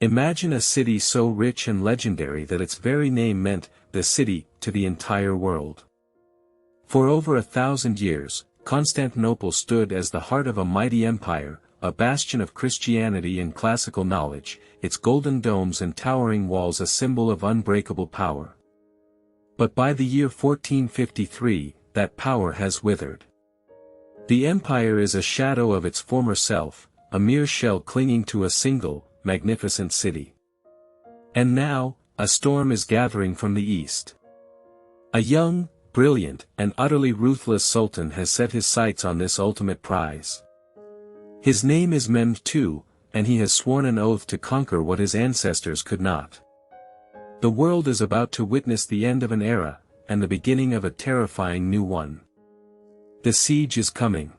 Imagine a city so rich and legendary that its very name meant, the city, to the entire world. For over 1,000 years, Constantinople stood as the heart of a mighty empire, a bastion of Christianity and classical knowledge, its golden domes and towering walls a symbol of unbreakable power. But by the year 1453, that power has withered. The empire is a shadow of its former self, a mere shell clinging to a single, magnificent city. And now, a storm is gathering from the east. A young, brilliant, and utterly ruthless sultan has set his sights on this ultimate prize. His name is Mehmed II, and he has sworn an oath to conquer what his ancestors could not. The world is about to witness the end of an era, and the beginning of a terrifying new one. The siege is coming.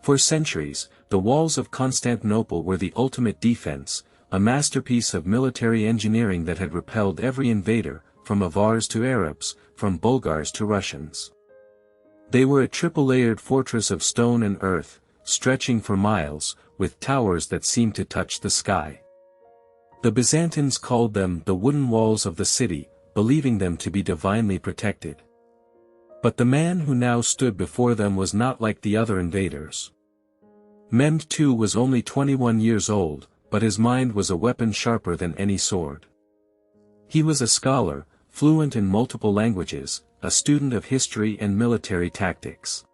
For centuries, the walls of Constantinople were the ultimate defense, a masterpiece of military engineering that had repelled every invader, from Avars to Arabs, from Bulgars to Russians. They were a triple-layered fortress of stone and earth, stretching for miles, with towers that seemed to touch the sky. The Byzantines called them the wooden walls of the city, believing them to be divinely protected. But the man who now stood before them was not like the other invaders. Mehmed II was only 21 years old, but his mind was a weapon sharper than any sword. He was a scholar, fluent in multiple languages, a student of history and military tactics.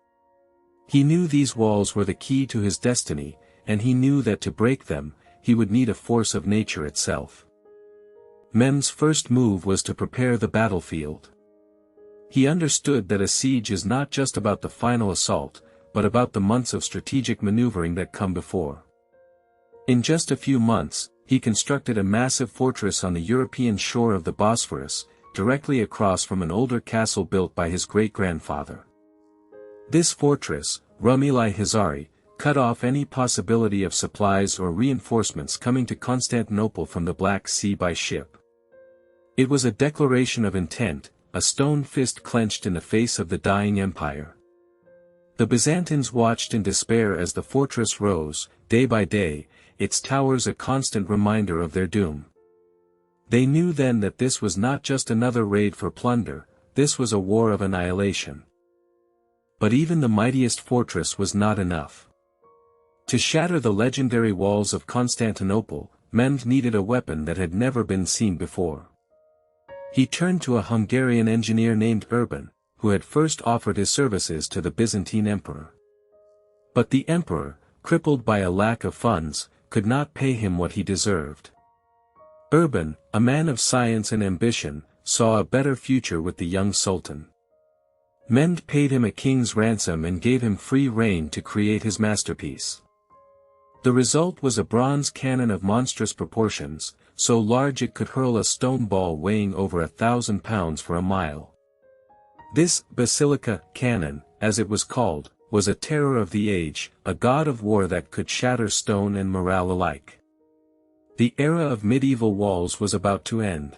He knew these walls were the key to his destiny, and he knew that to break them, he would need a force of nature itself. Mehmed's first move was to prepare the battlefield. He understood that a siege is not just about the final assault, but about the months of strategic maneuvering that come before. In just a few months, he constructed a massive fortress on the European shore of the Bosphorus, directly across from an older castle built by his great-grandfather. This fortress, Rum-i Hizari, cut off any possibility of supplies or reinforcements coming to Constantinople from the Black Sea by ship. It was a declaration of intent, a stone fist clenched in the face of the dying empire. The Byzantines watched in despair as the fortress rose, day by day, its towers a constant reminder of their doom. They knew then that this was not just another raid for plunder, this was a war of annihilation. But even the mightiest fortress was not enough. To shatter the legendary walls of Constantinople, Mehmed needed a weapon that had never been seen before. He turned to a Hungarian engineer named Urban, who had first offered his services to the Byzantine Emperor. But the emperor, crippled by a lack of funds, could not pay him what he deserved. Urban, a man of science and ambition, saw a better future with the young sultan. Mehmed paid him a king's ransom and gave him free rein to create his masterpiece. The result was a bronze cannon of monstrous proportions, so large it could hurl a stone ball weighing over 1,000 pounds for a mile. This basilica cannon, as it was called, was a terror of the age, a god of war that could shatter stone and morale alike. The era of medieval walls was about to end.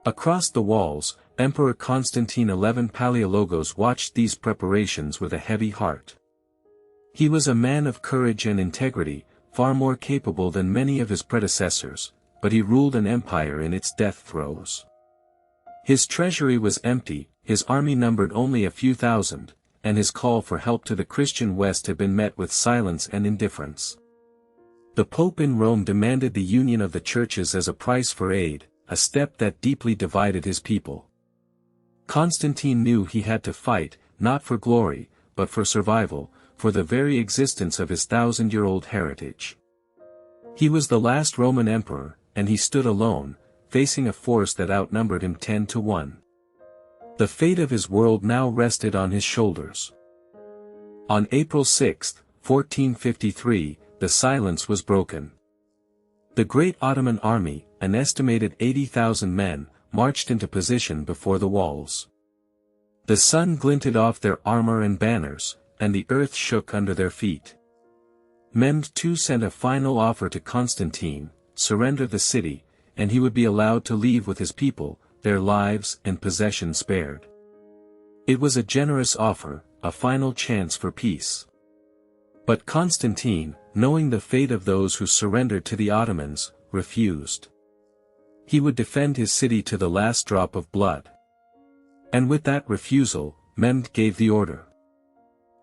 Across the walls, Emperor Constantine XI Palaiologos watched these preparations with a heavy heart. He was a man of courage and integrity, far more capable than many of his predecessors, but he ruled an empire in its death throes. His treasury was empty, his army numbered only a few thousand, and his call for help to the Christian West had been met with silence and indifference. The Pope in Rome demanded the union of the churches as a price for aid, a step that deeply divided his people. Constantine knew he had to fight, not for glory, but for survival, for the very existence of his 1,000-year-old heritage. He was the last Roman emperor, and he stood alone, facing a force that outnumbered him 10 to 1. The fate of his world now rested on his shoulders. On April 6, 1453, the silence was broken. The great Ottoman army, an estimated 80,000 men, marched into position before the walls. The sun glinted off their armor and banners, and the earth shook under their feet. Mehmed II sent a final offer to Constantine: surrender the city, and he would be allowed to leave with his people, their lives and possessions spared. It was a generous offer, a final chance for peace. But Constantine, knowing the fate of those who surrendered to the Ottomans, refused. He would defend his city to the last drop of blood. And with that refusal, Mehmed gave the order.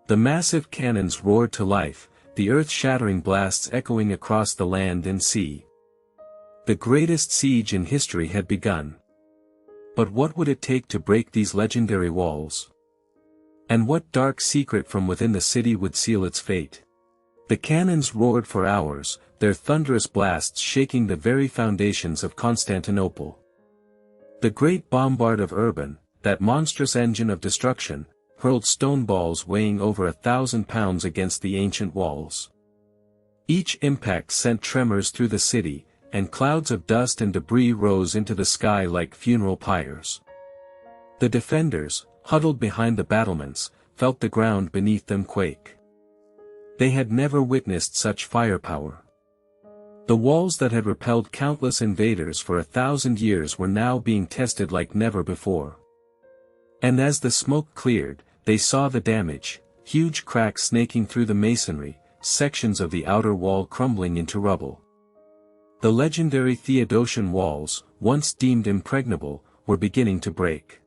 The massive cannons roared to life, the earth-shattering blasts echoing across the land and sea. The greatest siege in history had begun. But what would it take to break these legendary walls? And what dark secret from within the city would seal its fate? The cannons roared for hours, their thunderous blasts shaking the very foundations of Constantinople. The great bombard of Urban, that monstrous engine of destruction, hurled stone balls weighing over 1,000 pounds against the ancient walls. Each impact sent tremors through the city, and clouds of dust and debris rose into the sky like funeral pyres. The defenders, huddled behind the battlements, felt the ground beneath them quake. They had never witnessed such firepower. The walls that had repelled countless invaders for 1,000 years were now being tested like never before. And as the smoke cleared, they saw the damage, huge cracks snaking through the masonry, sections of the outer wall crumbling into rubble. The legendary Theodosian Walls, once deemed impregnable, were beginning to break.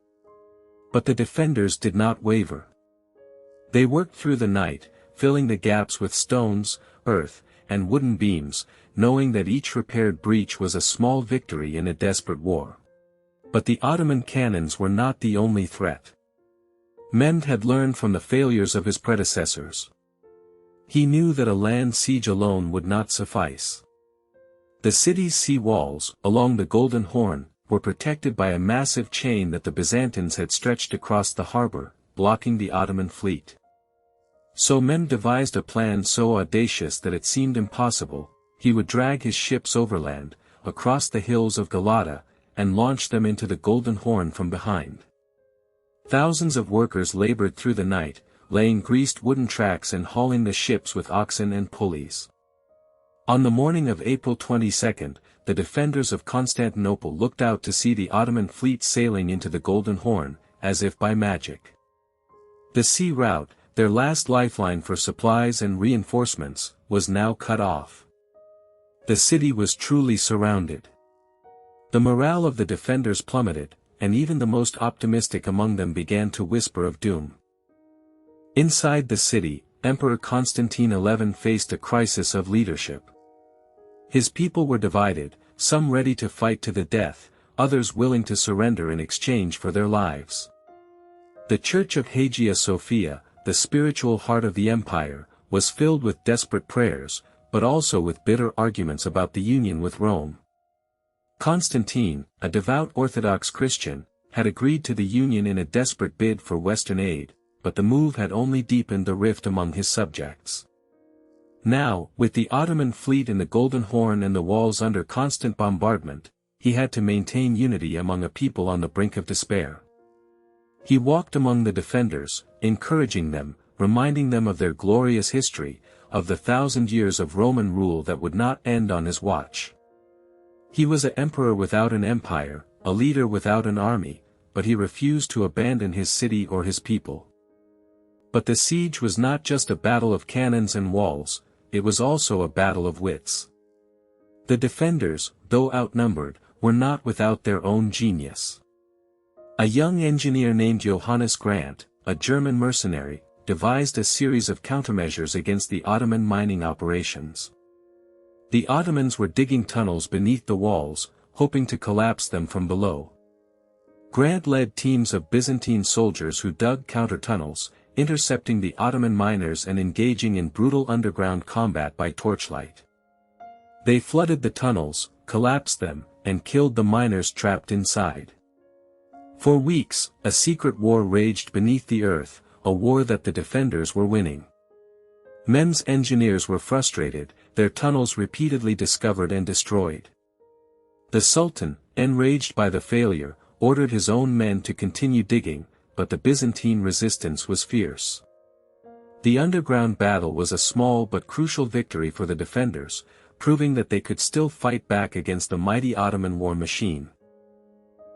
But the defenders did not waver. They worked through the night, filling the gaps with stones, earth, and wooden beams, knowing that each repaired breach was a small victory in a desperate war. But the Ottoman cannons were not the only threat. Mehmed had learned from the failures of his predecessors. He knew that a land siege alone would not suffice. The city's sea walls, along the Golden Horn, were protected by a massive chain that the Byzantines had stretched across the harbor, blocking the Ottoman fleet. So Mehmed devised a plan so audacious that it seemed impossible. He would drag his ships overland, across the hills of Galata, and launch them into the Golden Horn from behind. Thousands of workers labored through the night, laying greased wooden tracks and hauling the ships with oxen and pulleys. On the morning of April 22, the defenders of Constantinople looked out to see the Ottoman fleet sailing into the Golden Horn, as if by magic. The sea route, their last lifeline for supplies and reinforcements, was now cut off. The city was truly surrounded. The morale of the defenders plummeted, and even the most optimistic among them began to whisper of doom. Inside the city, Emperor Constantine XI faced a crisis of leadership. His people were divided, some ready to fight to the death, others willing to surrender in exchange for their lives. The Church of Hagia Sophia, the spiritual heart of the empire, was filled with desperate prayers, but also with bitter arguments about the union with Rome. Constantine, a devout Orthodox Christian, had agreed to the union in a desperate bid for Western aid, but the move had only deepened the rift among his subjects. Now, with the Ottoman fleet in the Golden Horn and the walls under constant bombardment, he had to maintain unity among a people on the brink of despair. He walked among the defenders, encouraging them, reminding them of their glorious history, of the 1,000 years of Roman rule that would not end on his watch. He was an emperor without an empire, a leader without an army, but he refused to abandon his city or his people. But the siege was not just a battle of cannons and walls, it was also a battle of wits. The defenders, though outnumbered, were not without their own genius. A young engineer named Johannes Grant, a German mercenary, devised a series of countermeasures against the Ottoman mining operations. The Ottomans were digging tunnels beneath the walls, hoping to collapse them from below. Grant led teams of Byzantine soldiers who dug counter-tunnels, intercepting the Ottoman miners and engaging in brutal underground combat by torchlight. They flooded the tunnels, collapsed them, and killed the miners trapped inside. For weeks, a secret war raged beneath the earth, a war that the defenders were winning. Mehmed's engineers were frustrated, their tunnels repeatedly discovered and destroyed. The Sultan, enraged by the failure, ordered his own men to continue digging, but the Byzantine resistance was fierce. The underground battle was a small but crucial victory for the defenders, proving that they could still fight back against the mighty Ottoman war machine.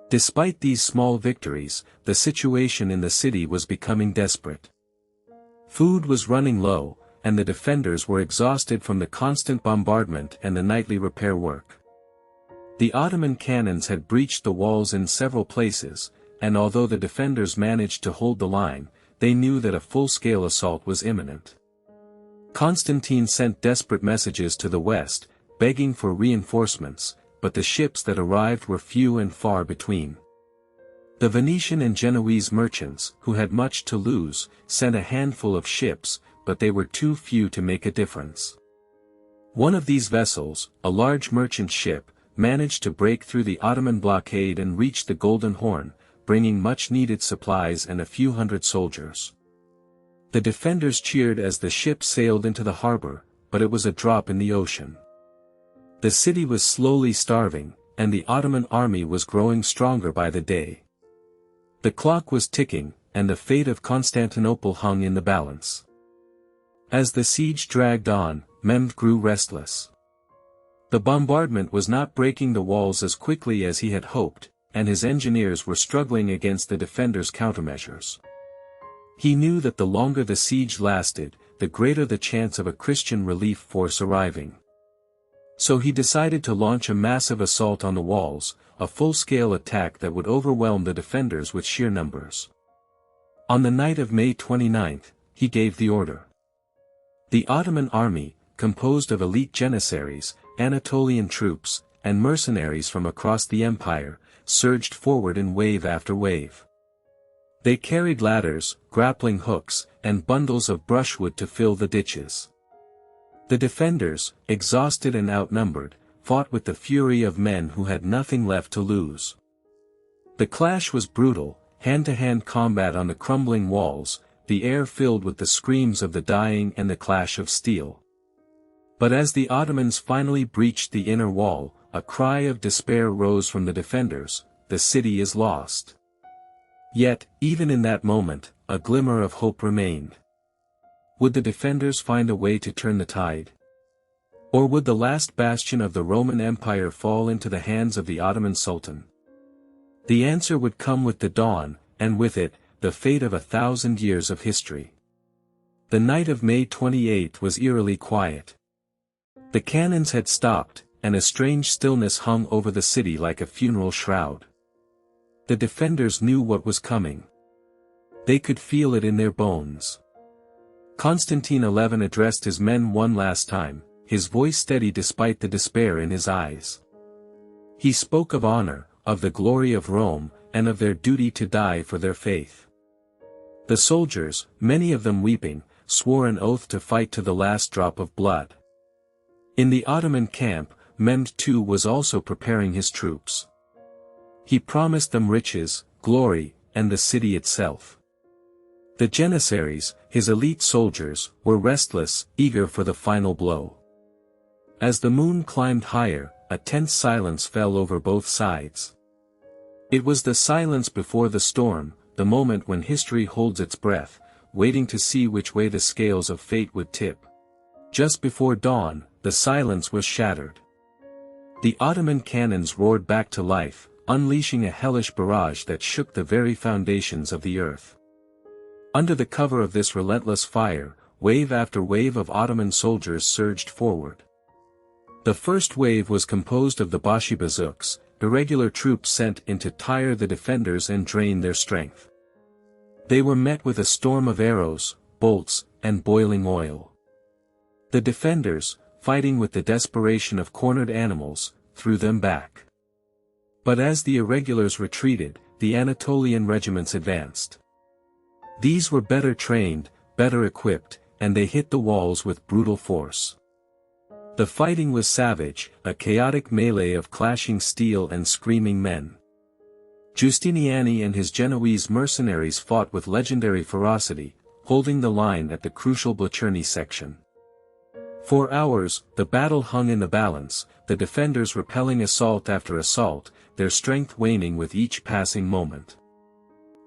Despite these small victories, the situation in the city was becoming desperate. Food was running low, and the defenders were exhausted from the constant bombardment and the nightly repair work. The Ottoman cannons had breached the walls in several places, and although the defenders managed to hold the line, they knew that a full-scale assault was imminent. Constantine sent desperate messages to the west, begging for reinforcements, but the ships that arrived were few and far between. The Venetian and Genoese merchants, who had much to lose, sent a handful of ships, but they were too few to make a difference. One of these vessels, a large merchant ship, managed to break through the Ottoman blockade and reach the Golden Horn, bringing much-needed supplies and a few hundred soldiers. The defenders cheered as the ship sailed into the harbor, but it was a drop in the ocean. The city was slowly starving, and the Ottoman army was growing stronger by the day. The clock was ticking, and the fate of Constantinople hung in the balance. As the siege dragged on, Mehmed grew restless. The bombardment was not breaking the walls as quickly as he had hoped, and his engineers were struggling against the defenders' countermeasures. He knew that the longer the siege lasted, the greater the chance of a Christian relief force arriving. So he decided to launch a massive assault on the walls, a full-scale attack that would overwhelm the defenders with sheer numbers. On the night of May 29, he gave the order. The Ottoman army, composed of elite janissaries, Anatolian troops, and mercenaries from across the empire, surged forward in wave after wave. They carried ladders, grappling hooks, and bundles of brushwood to fill the ditches. The defenders, exhausted and outnumbered, fought with the fury of men who had nothing left to lose. The clash was brutal, hand-to-hand combat on the crumbling walls, the air filled with the screams of the dying and the clash of steel. But as the Ottomans finally breached the inner wall, a cry of despair rose from the defenders: "The city is lost." Yet, even in that moment, a glimmer of hope remained. Would the defenders find a way to turn the tide? Or would the last bastion of the Roman Empire fall into the hands of the Ottoman Sultan? The answer would come with the dawn, and with it, the fate of 1,000 years of history. The night of May 28 was eerily quiet. The cannons had stopped, and a strange stillness hung over the city like a funeral shroud. The defenders knew what was coming. They could feel it in their bones. Constantine XI addressed his men one last time, his voice steady despite the despair in his eyes. He spoke of honor, of the glory of Rome, and of their duty to die for their faith. The soldiers, many of them weeping, swore an oath to fight to the last drop of blood. In the Ottoman camp, Mehmed II was also preparing his troops. He promised them riches, glory, and the city itself. The janissaries, his elite soldiers, were restless, eager for the final blow. As the moon climbed higher, a tense silence fell over both sides. It was the silence before the storm, the moment when history holds its breath, waiting to see which way the scales of fate would tip. Just before dawn, the silence was shattered. The Ottoman cannons roared back to life, unleashing a hellish barrage that shook the very foundations of the earth. Under the cover of this relentless fire, wave after wave of Ottoman soldiers surged forward. The first wave was composed of the Bashi bazooks, irregular troops sent in to tire the defenders and drain their strength. They were met with a storm of arrows, bolts, and boiling oil. The defenders, fighting with the desperation of cornered animals, threw them back. But as the irregulars retreated, the Anatolian regiments advanced. These were better trained, better equipped, and they hit the walls with brutal force. The fighting was savage, a chaotic melee of clashing steel and screaming men. Giustiniani and his Genoese mercenaries fought with legendary ferocity, holding the line at the crucial Blacherni section. For hours, the battle hung in the balance, the defenders repelling assault after assault, their strength waning with each passing moment.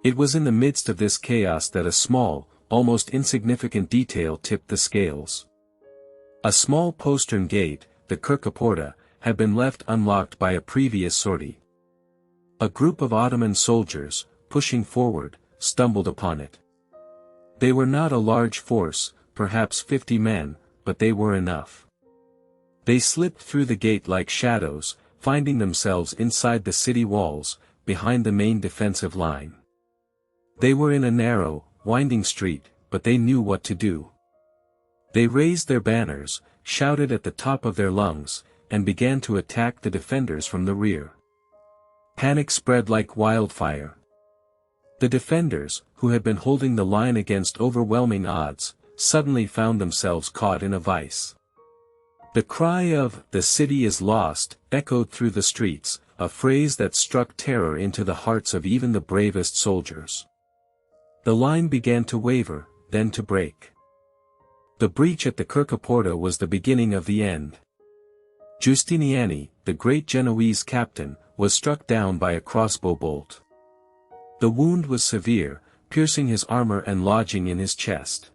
It was in the midst of this chaos that a small, almost insignificant detail tipped the scales. A small postern gate, the Kirkaporta, had been left unlocked by a previous sortie. A group of Ottoman soldiers, pushing forward, stumbled upon it. They were not a large force, perhaps 50 men, but they were enough. They slipped through the gate like shadows, finding themselves inside the city walls, behind the main defensive line. They were in a narrow, winding street, but they knew what to do. They raised their banners, shouted at the top of their lungs, and began to attack the defenders from the rear. Panic spread like wildfire. The defenders, who had been holding the line against overwhelming odds, suddenly found themselves caught in a vice. The cry of, "The city is lost," echoed through the streets, a phrase that struck terror into the hearts of even the bravest soldiers. The line began to waver, then to break. The breach at the Kirkoporta was the beginning of the end. Giustiniani, the great Genoese captain, was struck down by a crossbow bolt. The wound was severe, piercing his armor and lodging in his chest.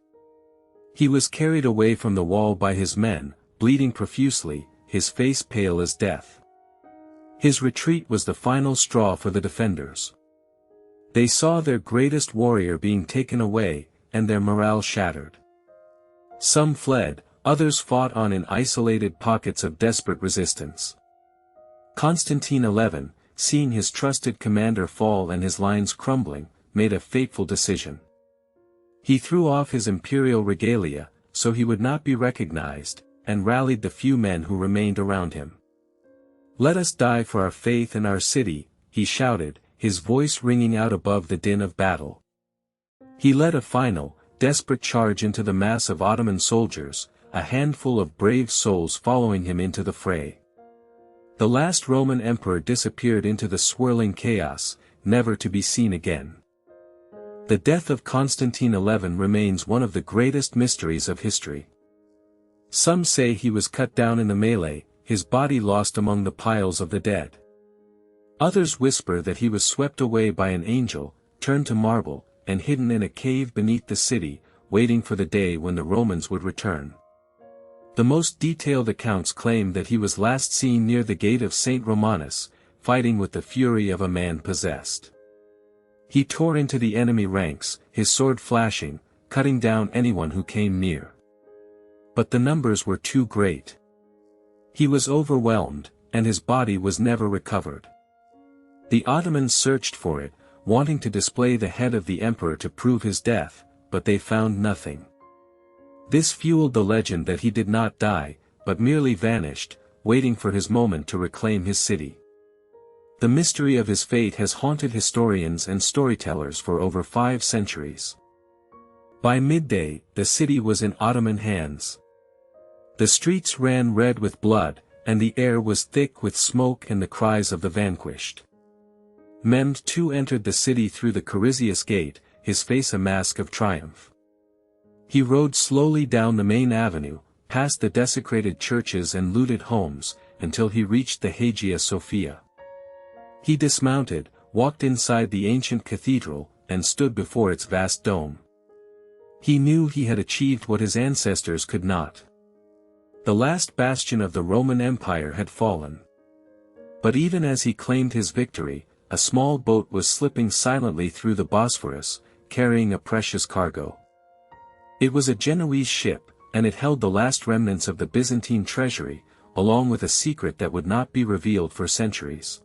He was carried away from the wall by his men, bleeding profusely, his face pale as death. His retreat was the final straw for the defenders. They saw their greatest warrior being taken away, and their morale shattered. Some fled, others fought on in isolated pockets of desperate resistance. Constantine XI, seeing his trusted commander fall and his lines crumbling, made a fateful decision. He threw off his imperial regalia, so he would not be recognized, and rallied the few men who remained around him. "Let us die for our faith and our city," he shouted, his voice ringing out above the din of battle. He led a final, desperate charge into the mass of Ottoman soldiers, a handful of brave souls following him into the fray. The last Roman emperor disappeared into the swirling chaos, never to be seen again. The death of Constantine XI remains one of the greatest mysteries of history. Some say he was cut down in the melee, his body lost among the piles of the dead. Others whisper that he was swept away by an angel, turned to marble, and hidden in a cave beneath the city, waiting for the day when the Romans would return. The most detailed accounts claim that he was last seen near the gate of St. Romanus, fighting with the fury of a man possessed. He tore into the enemy ranks, his sword flashing, cutting down anyone who came near. But the numbers were too great. He was overwhelmed, and his body was never recovered. The Ottomans searched for it, wanting to display the head of the emperor to prove his death, but they found nothing. This fueled the legend that he did not die, but merely vanished, waiting for his moment to reclaim his city. The mystery of his fate has haunted historians and storytellers for over 5 centuries. By midday, the city was in Ottoman hands. The streets ran red with blood, and the air was thick with smoke and the cries of the vanquished. Mehmed II entered the city through the Chrysius gate, his face a mask of triumph. He rode slowly down the main avenue, past the desecrated churches and looted homes, until he reached the Hagia Sophia. He dismounted, walked inside the ancient cathedral, and stood before its vast dome. He knew he had achieved what his ancestors could not. The last bastion of the Roman Empire had fallen. But even as he claimed his victory, a small boat was slipping silently through the Bosphorus, carrying a precious cargo. It was a Genoese ship, and it held the last remnants of the Byzantine treasury, along with a secret that would not be revealed for centuries.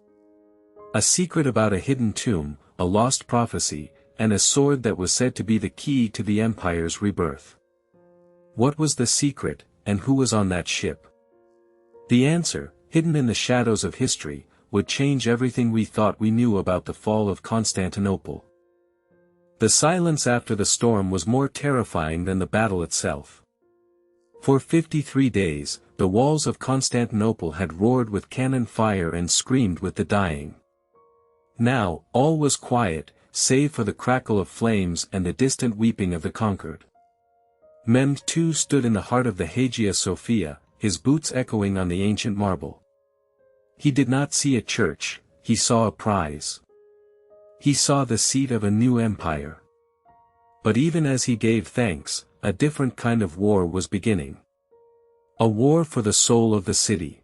A secret about a hidden tomb, a lost prophecy, and a sword that was said to be the key to the empire's rebirth. What was the secret, and who was on that ship? The answer, hidden in the shadows of history, would change everything we thought we knew about the fall of Constantinople. The silence after the storm was more terrifying than the battle itself. For 53 days, the walls of Constantinople had roared with cannon fire and screamed with the dying. Now, all was quiet, save for the crackle of flames and the distant weeping of the conquered. Mehmed II stood in the heart of the Hagia Sophia, his boots echoing on the ancient marble. He did not see a church, he saw a prize. He saw the seat of a new empire. But even as he gave thanks, a different kind of war was beginning. A war for the soul of the city.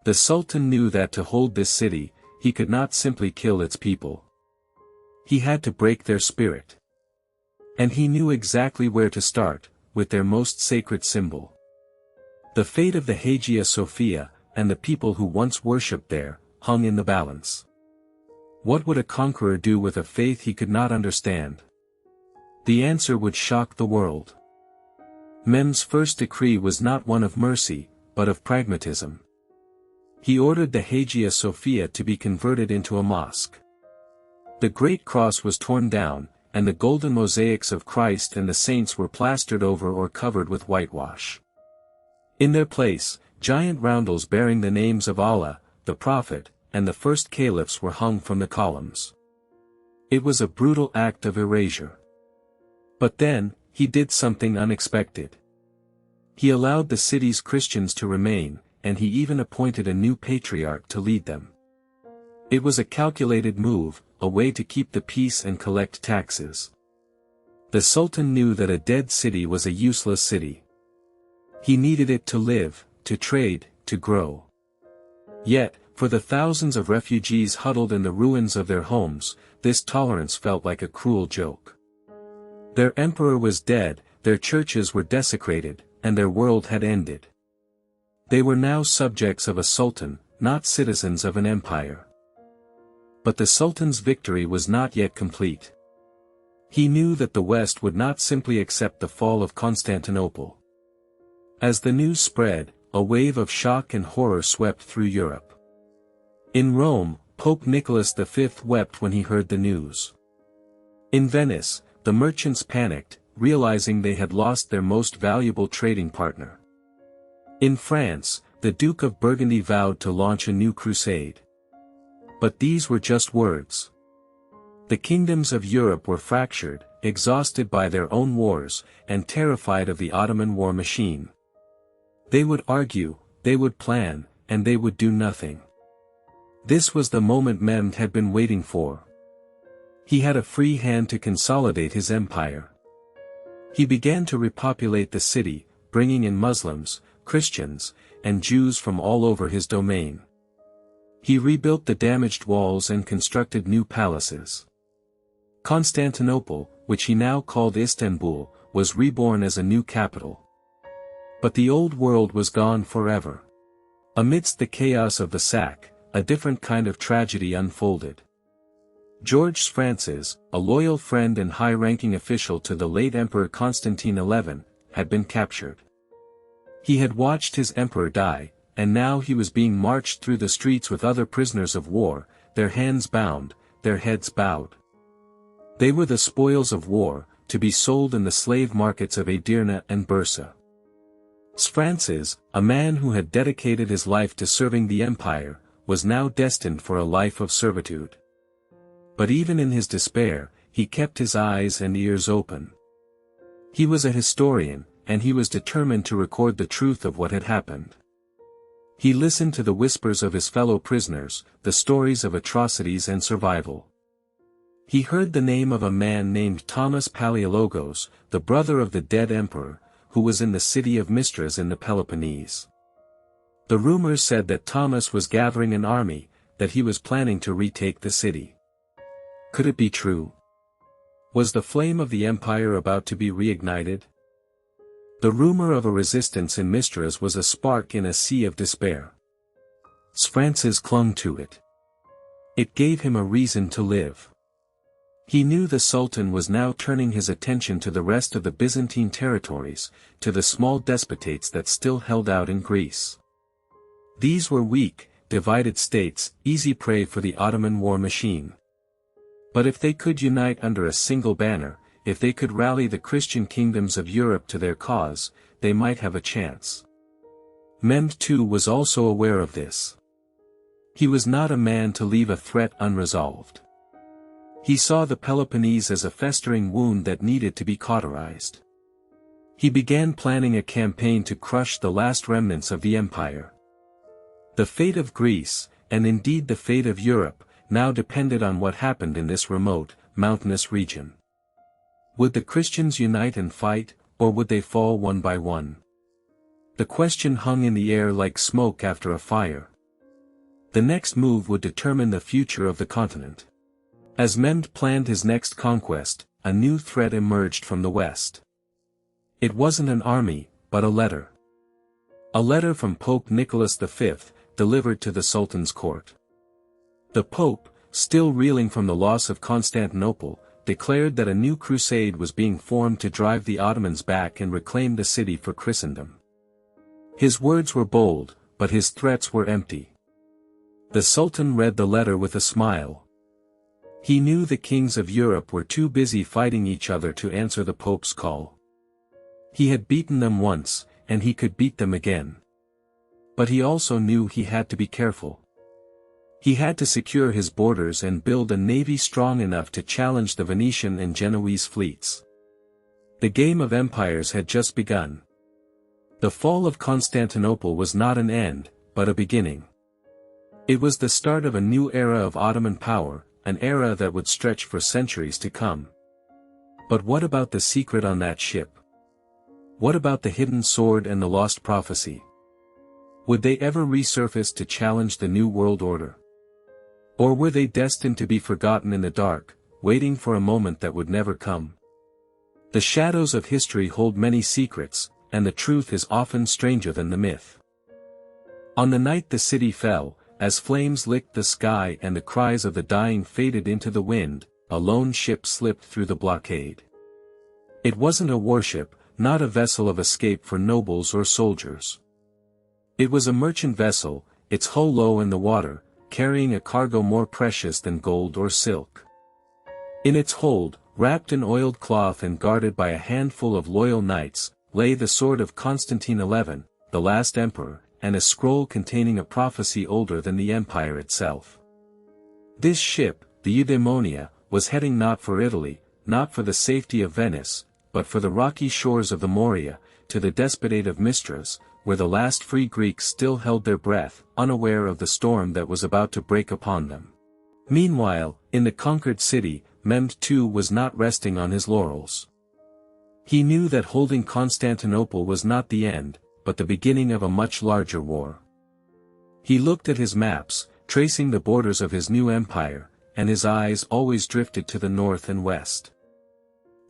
The Sultan knew that to hold this city, he could not simply kill its people. He had to break their spirit. And he knew exactly where to start, with their most sacred symbol. The fate of the Hagia Sophia, and the people who once worshipped there, hung in the balance. What would a conqueror do with a faith he could not understand? The answer would shock the world. Mehmed's first decree was not one of mercy, but of pragmatism. He ordered the Hagia Sophia to be converted into a mosque. The Great Cross was torn down, and the golden mosaics of Christ and the saints were plastered over or covered with whitewash. In their place, giant roundels bearing the names of Allah, the Prophet, and the first caliphs were hung from the columns. It was a brutal act of erasure. But then, he did something unexpected. He allowed the city's Christians to remain, and he even appointed a new patriarch to lead them. It was a calculated move, a way to keep the peace and collect taxes. The Sultan knew that a dead city was a useless city. He needed it to live, to trade, to grow. Yet, for the thousands of refugees huddled in the ruins of their homes, this tolerance felt like a cruel joke. Their emperor was dead, their churches were desecrated, and their world had ended. They were now subjects of a sultan, not citizens of an empire. But the sultan's victory was not yet complete. He knew that the West would not simply accept the fall of Constantinople. As the news spread, a wave of shock and horror swept through Europe. In Rome, Pope Nicholas V wept when he heard the news. In Venice, the merchants panicked, realizing they had lost their most valuable trading partner. In France, the Duke of Burgundy vowed to launch a new crusade. But these were just words. The kingdoms of Europe were fractured, exhausted by their own wars, and terrified of the Ottoman war machine. They would argue, they would plan, and they would do nothing. This was the moment Mehmed had been waiting for. He had a free hand to consolidate his empire. He began to repopulate the city, bringing in Muslims, Christians, and Jews from all over his domain. He rebuilt the damaged walls and constructed new palaces. Constantinople, which he now called Istanbul, was reborn as a new capital. But the old world was gone forever. Amidst the chaos of the sack, a different kind of tragedy unfolded. George Francis, a loyal friend and high-ranking official to the late Emperor Constantine XI, had been captured. He had watched his emperor die, and now he was being marched through the streets with other prisoners of war, their hands bound, their heads bowed. They were the spoils of war, to be sold in the slave markets of Edirne and Bursa. Francis, a man who had dedicated his life to serving the empire, was now destined for a life of servitude. But even in his despair, he kept his eyes and ears open. He was a historian, and he was determined to record the truth of what had happened. He listened to the whispers of his fellow prisoners, the stories of atrocities and survival. He heard the name of a man named Thomas Palaiologos, the brother of the dead emperor, who was in the city of Mistras in the Peloponnese. The rumors said that Thomas was gathering an army, that he was planning to retake the city. Could it be true? Was the flame of the empire about to be reignited? The rumor of a resistance in Mistras was a spark in a sea of despair. Francis clung to it. It gave him a reason to live. He knew the Sultan was now turning his attention to the rest of the Byzantine territories, to the small despotates that still held out in Greece. These were weak, divided states, easy prey for the Ottoman war machine. But if they could unite under a single banner, if they could rally the Christian kingdoms of Europe to their cause, they might have a chance. Mehmed too was also aware of this. He was not a man to leave a threat unresolved. He saw the Peloponnese as a festering wound that needed to be cauterized. He began planning a campaign to crush the last remnants of the empire. The fate of Greece, and indeed the fate of Europe, now depended on what happened in this remote, mountainous region. Would the Christians unite and fight, or would they fall one by one? The question hung in the air like smoke after a fire. The next move would determine the future of the continent. As Mehmed planned his next conquest, a new threat emerged from the west. It wasn't an army, but a letter. A letter from Pope Nicholas V, delivered to the Sultan's court. The Pope, still reeling from the loss of Constantinople, declared that a new crusade was being formed to drive the Ottomans back and reclaim the city for Christendom. His words were bold, but his threats were empty. The Sultan read the letter with a smile. He knew the kings of Europe were too busy fighting each other to answer the Pope's call. He had beaten them once, and he could beat them again. But he also knew he had to be careful. He had to secure his borders and build a navy strong enough to challenge the Venetian and Genoese fleets. The game of empires had just begun. The fall of Constantinople was not an end, but a beginning. It was the start of a new era of Ottoman power, an era that would stretch for centuries to come. But what about the secret on that ship? What about the hidden sword and the lost prophecy? Would they ever resurface to challenge the new world order? Or were they destined to be forgotten in the dark, waiting for a moment that would never come? The shadows of history hold many secrets, and the truth is often stranger than the myth. On the night the city fell, as flames licked the sky and the cries of the dying faded into the wind, a lone ship slipped through the blockade. It wasn't a warship, not a vessel of escape for nobles or soldiers. It was a merchant vessel, its hull low in the water, carrying a cargo more precious than gold or silk. In its hold, wrapped in oiled cloth and guarded by a handful of loyal knights, lay the sword of Constantine XI, the last emperor, and a scroll containing a prophecy older than the empire itself. This ship, the Eudaimonia, was heading not for Italy, not for the safety of Venice, but for the rocky shores of the Morea, to the despotate of Mistras, where the last free Greeks still held their breath, unaware of the storm that was about to break upon them. Meanwhile, in the conquered city, Mehmed II was not resting on his laurels. He knew that holding Constantinople was not the end, but the beginning of a much larger war. He looked at his maps, tracing the borders of his new empire, and his eyes always drifted to the north and west.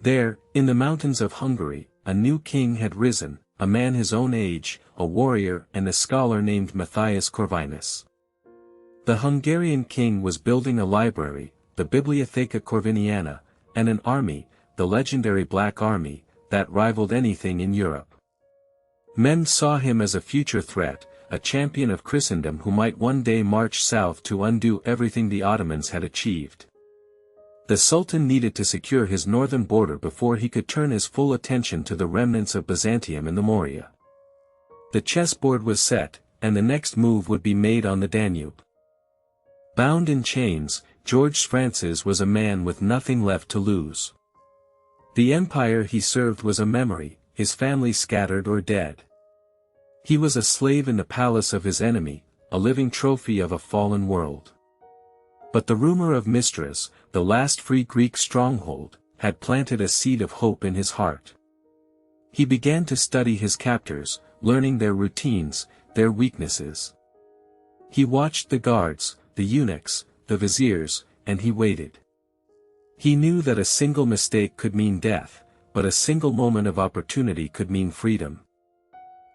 There, in the mountains of Hungary, a new king had risen, a man his own age, a warrior and a scholar named Matthias Corvinus. The Hungarian king was building a library, the Bibliotheca Corviniana, and an army, the legendary Black Army, that rivaled anything in Europe. Men saw him as a future threat, a champion of Christendom who might one day march south to undo everything the Ottomans had achieved. The Sultan needed to secure his northern border before he could turn his full attention to the remnants of Byzantium in the Morea. The chessboard was set, and the next move would be made on the Danube. Bound in chains, George Francis was a man with nothing left to lose. The empire he served was a memory, his family scattered or dead. He was a slave in the palace of his enemy, a living trophy of a fallen world. But the rumor of Mistras, the last free Greek stronghold, had planted a seed of hope in his heart. He began to study his captors, learning their routines, their weaknesses. He watched the guards, the eunuchs, the viziers, and he waited. He knew that a single mistake could mean death, but a single moment of opportunity could mean freedom.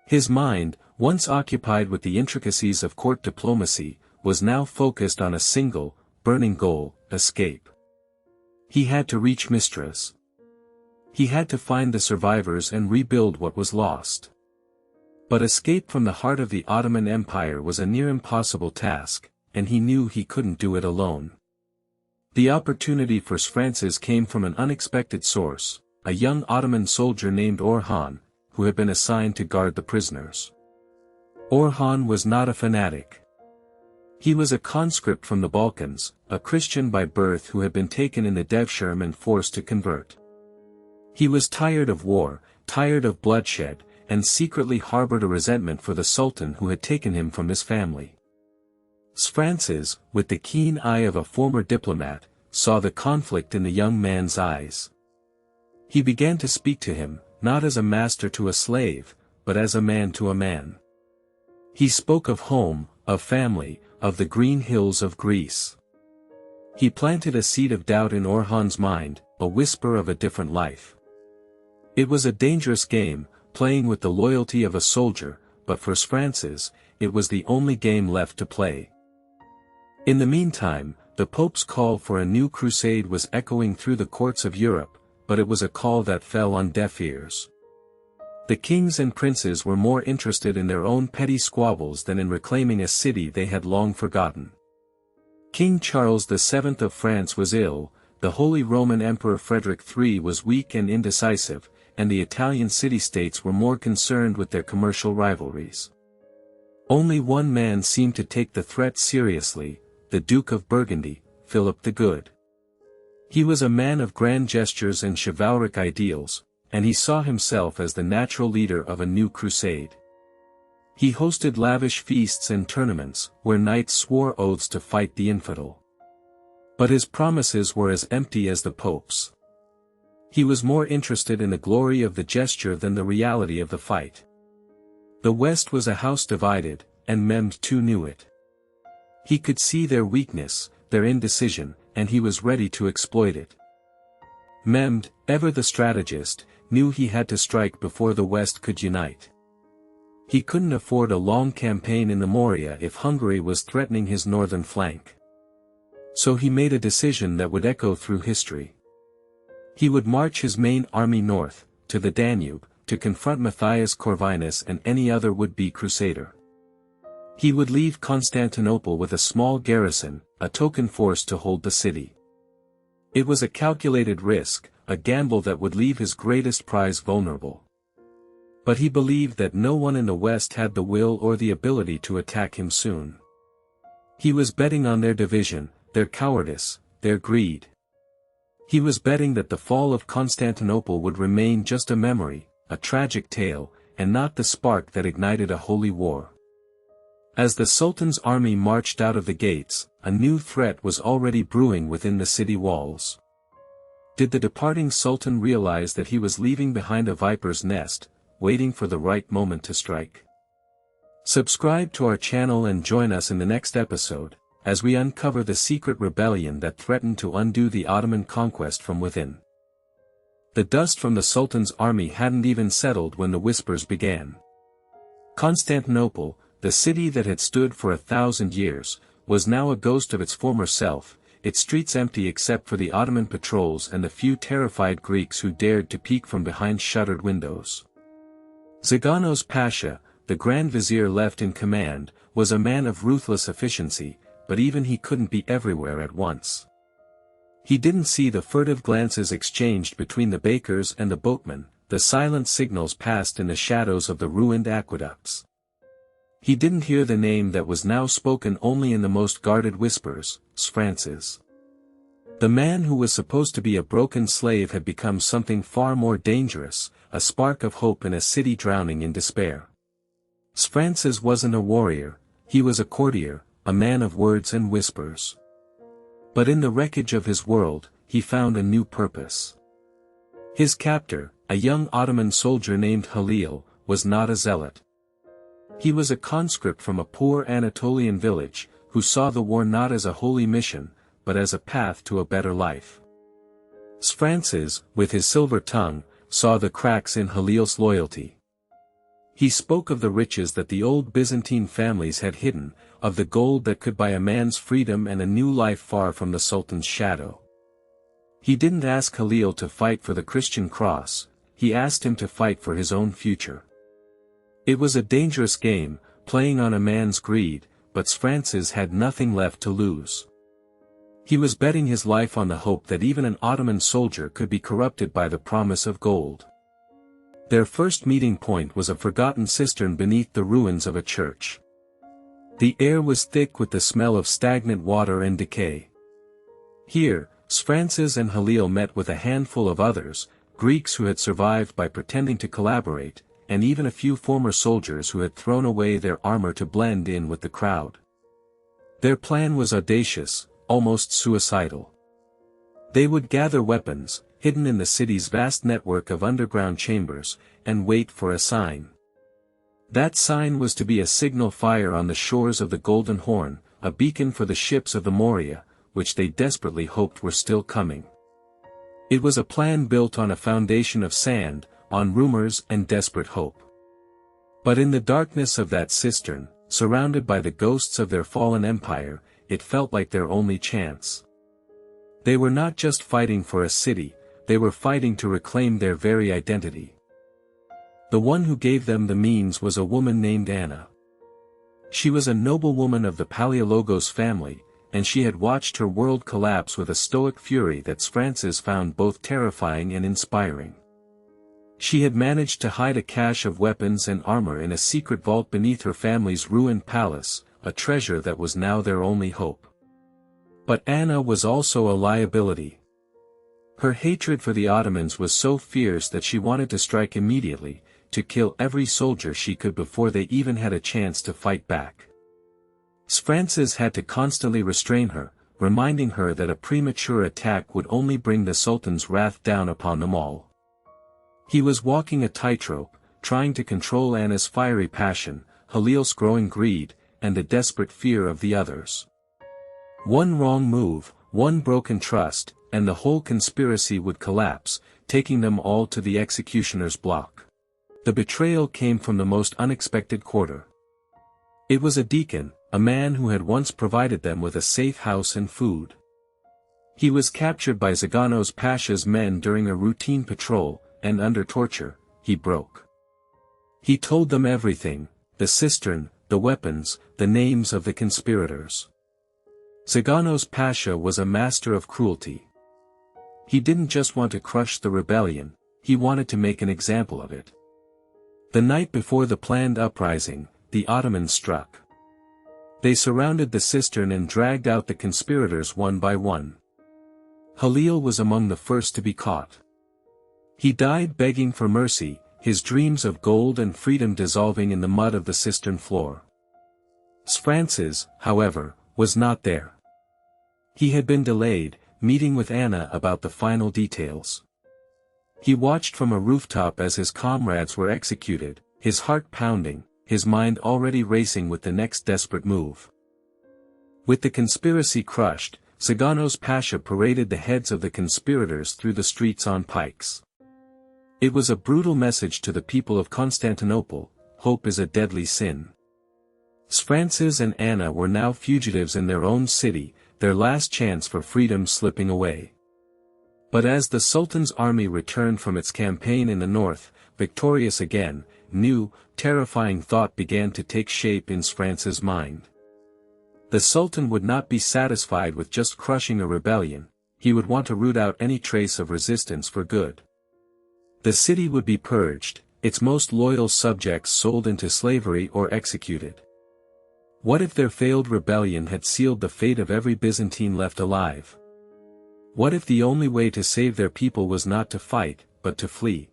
His mind, once occupied with the intricacies of court diplomacy, was now focused on a single, burning goal: escape. He had to reach Mistras. He had to find the survivors and rebuild what was lost. But escape from the heart of the Ottoman Empire was a near impossible task, and he knew he couldn't do it alone. The opportunity for Francis came from an unexpected source, a young Ottoman soldier named Orhan, who had been assigned to guard the prisoners. Orhan was not a fanatic. He was a conscript from the Balkans, a Christian by birth who had been taken in the Devshirme and forced to convert. He was tired of war, tired of bloodshed, and secretly harbored a resentment for the Sultan who had taken him from his family. Francis, with the keen eye of a former diplomat, saw the conflict in the young man's eyes. He began to speak to him, not as a master to a slave, but as a man to a man. He spoke of home, of family, of the green hills of Greece. He planted a seed of doubt in Orhan's mind, a whisper of a different life. It was a dangerous game, playing with the loyalty of a soldier, but for Francis, it was the only game left to play. In the meantime, the Pope's call for a new crusade was echoing through the courts of Europe, but it was a call that fell on deaf ears. The kings and princes were more interested in their own petty squabbles than in reclaiming a city they had long forgotten. King Charles VII of France was ill, the Holy Roman Emperor Frederick III was weak and indecisive, and the Italian city-states were more concerned with their commercial rivalries. Only one man seemed to take the threat seriously, the Duke of Burgundy, Philip the Good. He was a man of grand gestures and chivalric ideals, and he saw himself as the natural leader of a new crusade. He hosted lavish feasts and tournaments, where knights swore oaths to fight the infidel. But his promises were as empty as the Pope's. He was more interested in the glory of the gesture than the reality of the fight. The West was a house divided, and Mehmed too knew it. He could see their weakness, their indecision, and he was ready to exploit it. Mehmed, ever the strategist, knew he had to strike before the West could unite. He couldn't afford a long campaign in the Morea if Hungary was threatening his northern flank. So he made a decision that would echo through history. He would march his main army north, to the Danube, to confront Matthias Corvinus and any other would-be crusader. He would leave Constantinople with a small garrison, a token force to hold the city. It was a calculated risk, a gamble that would leave his greatest prize vulnerable. But he believed that no one in the West had the will or the ability to attack him soon. He was betting on their division, their cowardice, their greed. He was betting that the fall of Constantinople would remain just a memory, a tragic tale, and not the spark that ignited a holy war. As the Sultan's army marched out of the gates, a new threat was already brewing within the city walls. Did the departing Sultan realize that he was leaving behind a viper's nest, waiting for the right moment to strike? Subscribe to our channel and join us in the next episode, as we uncover the secret rebellion that threatened to undo the Ottoman conquest from within. The dust from the Sultan's army hadn't even settled when the whispers began. Constantinople, the city that had stood for 1,000 years, was now a ghost of its former self, its streets empty except for the Ottoman patrols and the few terrified Greeks who dared to peek from behind shuttered windows. Zaganos Pasha, the Grand Vizier left in command, was a man of ruthless efficiency, but even he couldn't be everywhere at once. He didn't see the furtive glances exchanged between the bakers and the boatmen, the silent signals passed in the shadows of the ruined aqueducts. He didn't hear the name that was now spoken only in the most guarded whispers, Francis. The man who was supposed to be a broken slave had become something far more dangerous, a spark of hope in a city drowning in despair. Francis wasn't a warrior, he was a courtier, a man of words and whispers. But in the wreckage of his world, he found a new purpose. His captor, a young Ottoman soldier named Halil, was not a zealot. He was a conscript from a poor Anatolian village, who saw the war not as a holy mission, but as a path to a better life. Francis, with his silver tongue, saw the cracks in Halil's loyalty. He spoke of the riches that the old Byzantine families had hidden, of the gold that could buy a man's freedom and a new life far from the Sultan's shadow. He didn't ask Halil to fight for the Christian cross, he asked him to fight for his own future. It was a dangerous game, playing on a man's greed, but Francis had nothing left to lose. He was betting his life on the hope that even an Ottoman soldier could be corrupted by the promise of gold. Their first meeting point was a forgotten cistern beneath the ruins of a church. The air was thick with the smell of stagnant water and decay. Here, Francis and Halil met with a handful of others, Greeks who had survived by pretending to collaborate, and even a few former soldiers who had thrown away their armor to blend in with the crowd. Their plan was audacious, almost suicidal. They would gather weapons, hidden in the city's vast network of underground chambers, and wait for a sign. That sign was to be a signal fire on the shores of the Golden Horn, a beacon for the ships of the Morea, which they desperately hoped were still coming. It was a plan built on a foundation of sand, on rumors and desperate hope. But in the darkness of that cistern, surrounded by the ghosts of their fallen empire, it felt like their only chance. They were not just fighting for a city, they were fighting to reclaim their very identity. The one who gave them the means was a woman named Anna. She was a noblewoman of the Palaiologos family, and she had watched her world collapse with a stoic fury that Francis found both terrifying and inspiring. She had managed to hide a cache of weapons and armor in a secret vault beneath her family's ruined palace, a treasure that was now their only hope. But Anna was also a liability. Her hatred for the Ottomans was so fierce that she wanted to strike immediately, to kill every soldier she could before they even had a chance to fight back. Francis had to constantly restrain her, reminding her that a premature attack would only bring the Sultan's wrath down upon them all. He was walking a tightrope, trying to control Anna's fiery passion, Halil's growing greed, and the desperate fear of the others. One wrong move, one broken trust, and the whole conspiracy would collapse, taking them all to the executioner's block. The betrayal came from the most unexpected quarter. It was a deacon, a man who had once provided them with a safe house and food. He was captured by Zaganos Pasha's men during a routine patrol, and under torture, he broke. He told them everything, the cistern, the weapons, the names of the conspirators. Zaganos Pasha was a master of cruelty. He didn't just want to crush the rebellion, he wanted to make an example of it. The night before the planned uprising, the Ottomans struck. They surrounded the cistern and dragged out the conspirators one by one. Halil was among the first to be caught. He died begging for mercy, his dreams of gold and freedom dissolving in the mud of the cistern floor. Francis, however, was not there. He had been delayed, meeting with Anna about the final details. He watched from a rooftop as his comrades were executed, his heart pounding, his mind already racing with the next desperate move. With the conspiracy crushed, Zaganos Pasha paraded the heads of the conspirators through the streets on pikes. It was a brutal message to the people of Constantinople: hope is a deadly sin. Francis and Anna were now fugitives in their own city, their last chance for freedom slipping away. But as the Sultan's army returned from its campaign in the north, victorious again, new, terrifying thought began to take shape in Francis' mind. The Sultan would not be satisfied with just crushing a rebellion, he would want to root out any trace of resistance for good. The city would be purged, its most loyal subjects sold into slavery or executed. What if their failed rebellion had sealed the fate of every Byzantine left alive? What if the only way to save their people was not to fight, but to flee?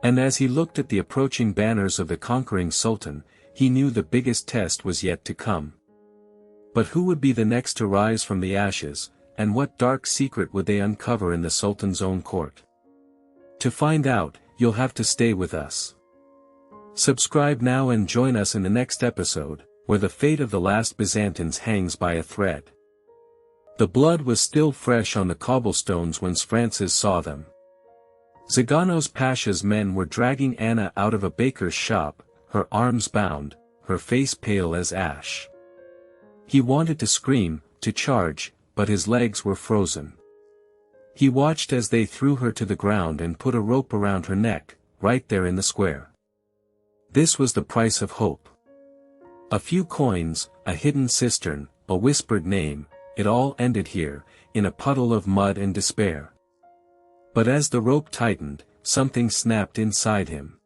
And as he looked at the approaching banners of the conquering Sultan, he knew the biggest test was yet to come. But who would be the next to rise from the ashes, and what dark secret would they uncover in the Sultan's own court? To find out, you'll have to stay with us. Subscribe now and join us in the next episode, where the fate of the last Byzantines hangs by a thread. The blood was still fresh on the cobblestones when Francis saw them. Zaganos Pasha's men were dragging Anna out of a baker's shop, her arms bound, her face pale as ash. He wanted to scream, to charge, but his legs were frozen. He watched as they threw her to the ground and put a rope around her neck, right there in the square. This was the price of hope. A few coins, a hidden cistern, a whispered name, it all ended here, in a puddle of mud and despair. But as the rope tightened, something snapped inside him.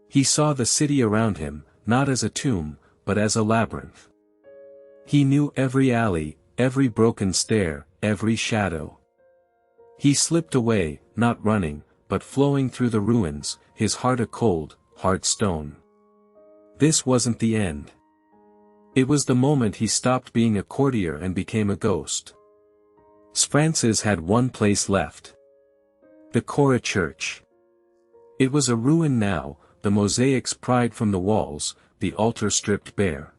He saw the city around him, not as a tomb, but as a labyrinth. He knew every alley, every broken stair, every shadow. He slipped away, not running, but flowing through the ruins, his heart a cold, hard stone. This wasn't the end. It was the moment he stopped being a courtier and became a ghost. Francis had one place left. The Chora Church. It was a ruin now, the mosaics pried from the walls, the altar stripped bare.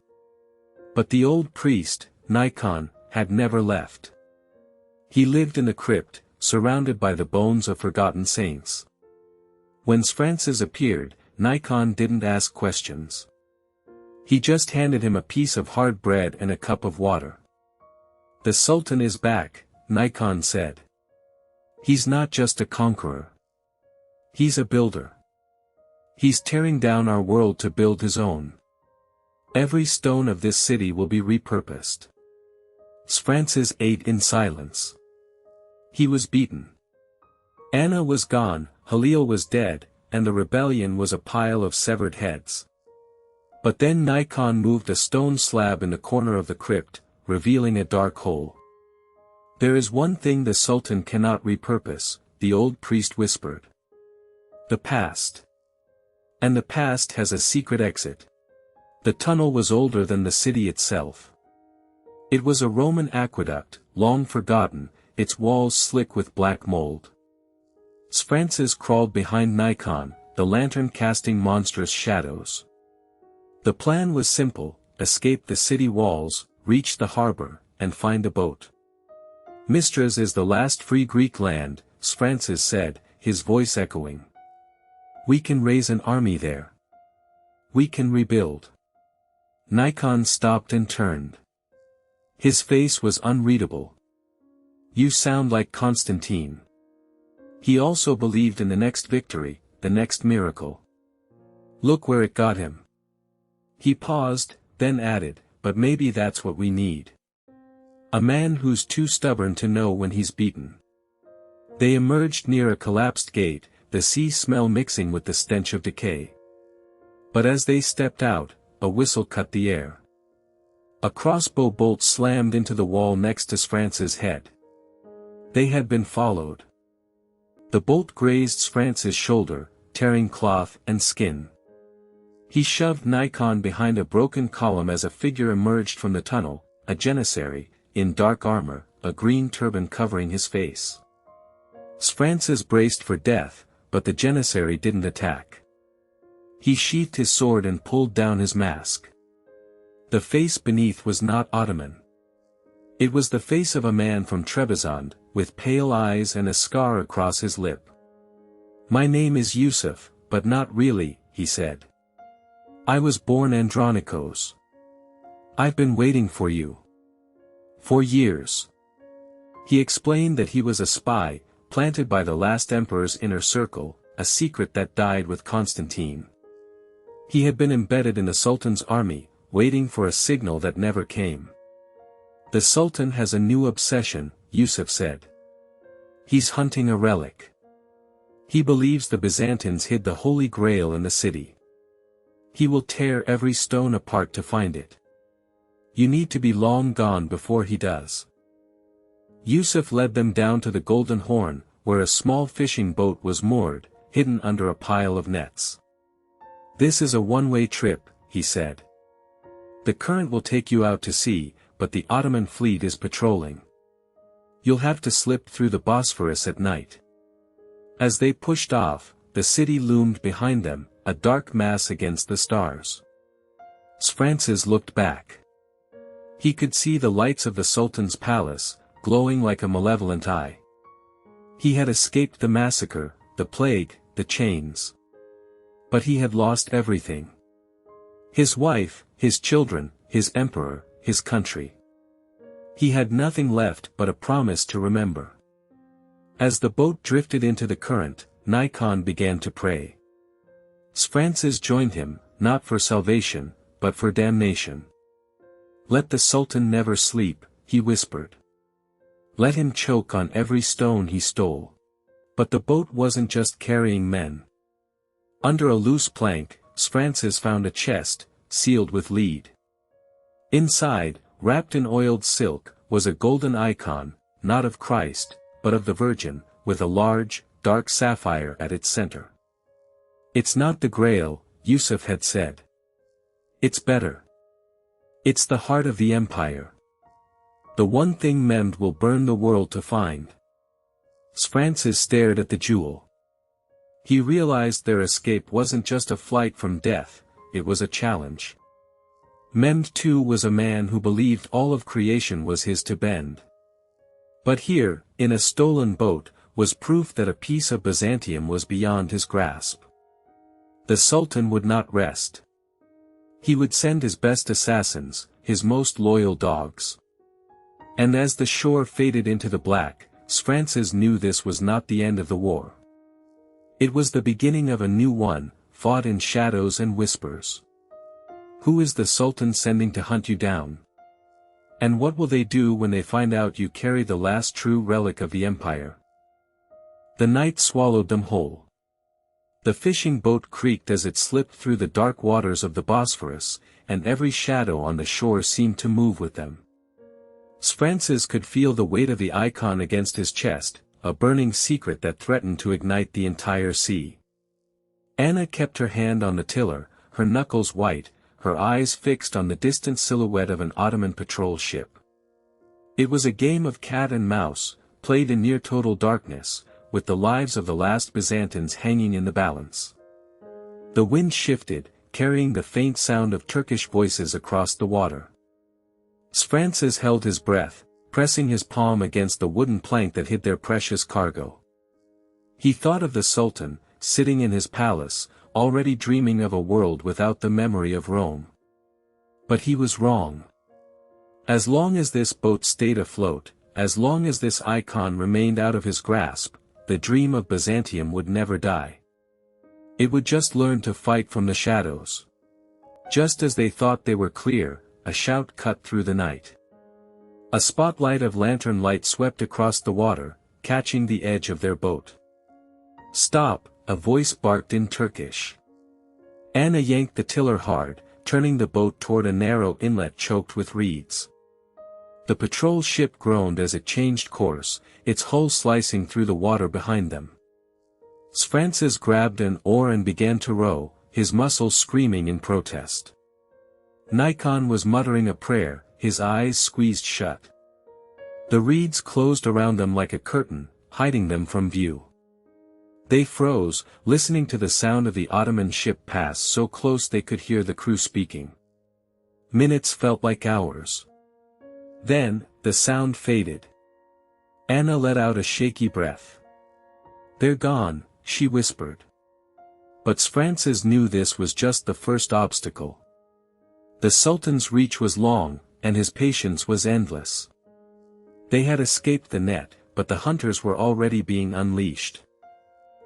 But the old priest, Nikon, had never left. He lived in the crypt, surrounded by the bones of forgotten saints. When Francis appeared, Nikon didn't ask questions. He just handed him a piece of hard bread and a cup of water. "The Sultan is back," Nikon said. "He's not just a conqueror. He's a builder. He's tearing down our world to build his own. Every stone of this city will be repurposed." Francis ate in silence. He was beaten. Anna was gone, Halil was dead, and the rebellion was a pile of severed heads. But then Nikon moved a stone slab in the corner of the crypt, revealing a dark hole. "There is one thing the Sultan cannot repurpose," the old priest whispered. "The past. And the past has a secret exit." The tunnel was older than the city itself. It was a Roman aqueduct, long forgotten, its walls slick with black mold. Francis crawled behind Nikon, the lantern casting monstrous shadows. The plan was simple: escape the city walls, reach the harbor, and find a boat. "Mistras is the last free Greek land," Francis said, his voice echoing. "We can raise an army there. We can rebuild." Nikon stopped and turned. His face was unreadable. "You sound like Constantine." He also believed in the next victory, the next miracle. "Look where it got him." He paused, then added, "But maybe that's what we need. A man who's too stubborn to know when he's beaten." They emerged near a collapsed gate, the sea smell mixing with the stench of decay. But as they stepped out, a whistle cut the air. A crossbow bolt slammed into the wall next to Francis' head. They had been followed. The bolt grazed Francis' shoulder, tearing cloth and skin. He shoved Nikon behind a broken column as a figure emerged from the tunnel, a janissary, in dark armor, a green turban covering his face. Francis braced for death, but the janissary didn't attack. He sheathed his sword and pulled down his mask. The face beneath was not Ottoman. It was the face of a man from Trebizond, with pale eyes and a scar across his lip. "My name is Yusuf, but not really," he said. "I was born Andronikos. I've been waiting for you. For years." He explained that he was a spy, planted by the last emperor's inner circle, a secret that died with Constantine. He had been embedded in the Sultan's army, waiting for a signal that never came. "The Sultan has a new obsession," Yusuf said. "He's hunting a relic. He believes the Byzantines hid the Holy Grail in the city. He will tear every stone apart to find it. You need to be long gone before he does." Yusuf led them down to the Golden Horn, where a small fishing boat was moored, hidden under a pile of nets. "This is a one-way trip," he said. "The current will take you out to sea, but the Ottoman fleet is patrolling. You'll have to slip through the Bosphorus at night." As they pushed off, the city loomed behind them, a dark mass against the stars. Francis looked back. He could see the lights of the Sultan's palace, glowing like a malevolent eye. He had escaped the massacre, the plague, the chains. But he had lost everything. His wife, his children, his emperor, his country. He had nothing left but a promise to remember. As the boat drifted into the current, Nikon began to pray. Francis joined him, not for salvation, but for damnation. "Let the Sultan never sleep," he whispered. "Let him choke on every stone he stole." But the boat wasn't just carrying men. Under a loose plank, Francis found a chest, sealed with lead. Inside, wrapped in oiled silk, was a golden icon, not of Christ, but of the Virgin, with a large, dark sapphire at its center. "It's not the Grail," Yusuf had said. "It's better. It's the heart of the empire. The one thing Mehmed will burn the world to find." Francis stared at the jewel. He realized their escape wasn't just a flight from death, it was a challenge. Mehmed too was a man who believed all of creation was his to bend. But here, in a stolen boat, was proof that a piece of Byzantium was beyond his grasp. The Sultan would not rest. He would send his best assassins, his most loyal dogs. And as the shore faded into the black, Francis knew this was not the end of the war. It was the beginning of a new one, fought in shadows and whispers. Who is the Sultan sending to hunt you down? And what will they do when they find out you carry the last true relic of the empire? The night swallowed them whole. The fishing boat creaked as it slipped through the dark waters of the Bosphorus, and every shadow on the shore seemed to move with them. Francis could feel the weight of the icon against his chest, a burning secret that threatened to ignite the entire sea. Anna kept her hand on the tiller, her knuckles white, her eyes fixed on the distant silhouette of an Ottoman patrol ship. It was a game of cat and mouse, played in near total darkness, with the lives of the last Byzantines hanging in the balance. The wind shifted, carrying the faint sound of Turkish voices across the water. Francis held his breath, pressing his palm against the wooden plank that hid their precious cargo. He thought of the Sultan, sitting in his palace, already dreaming of a world without the memory of Rome. But he was wrong. As long as this boat stayed afloat, as long as this icon remained out of his grasp, the dream of Byzantium would never die. It would just learn to fight from the shadows. Just as they thought they were clear, a shout cut through the night. A spotlight of lantern light swept across the water, catching the edge of their boat. "Stop," a voice barked in Turkish. Anna yanked the tiller hard, turning the boat toward a narrow inlet choked with reeds. The patrol ship groaned as it changed course, its hull slicing through the water behind them. Francis grabbed an oar and began to row, his muscles screaming in protest. Nikon was muttering a prayer, his eyes squeezed shut. The reeds closed around them like a curtain, hiding them from view. They froze, listening to the sound of the Ottoman ship pass so close they could hear the crew speaking. Minutes felt like hours. Then, the sound faded. Anna let out a shaky breath. "They're gone," she whispered. But Francis knew this was just the first obstacle. The Sultan's reach was long, and his patience was endless. They had escaped the net, but the hunters were already being unleashed.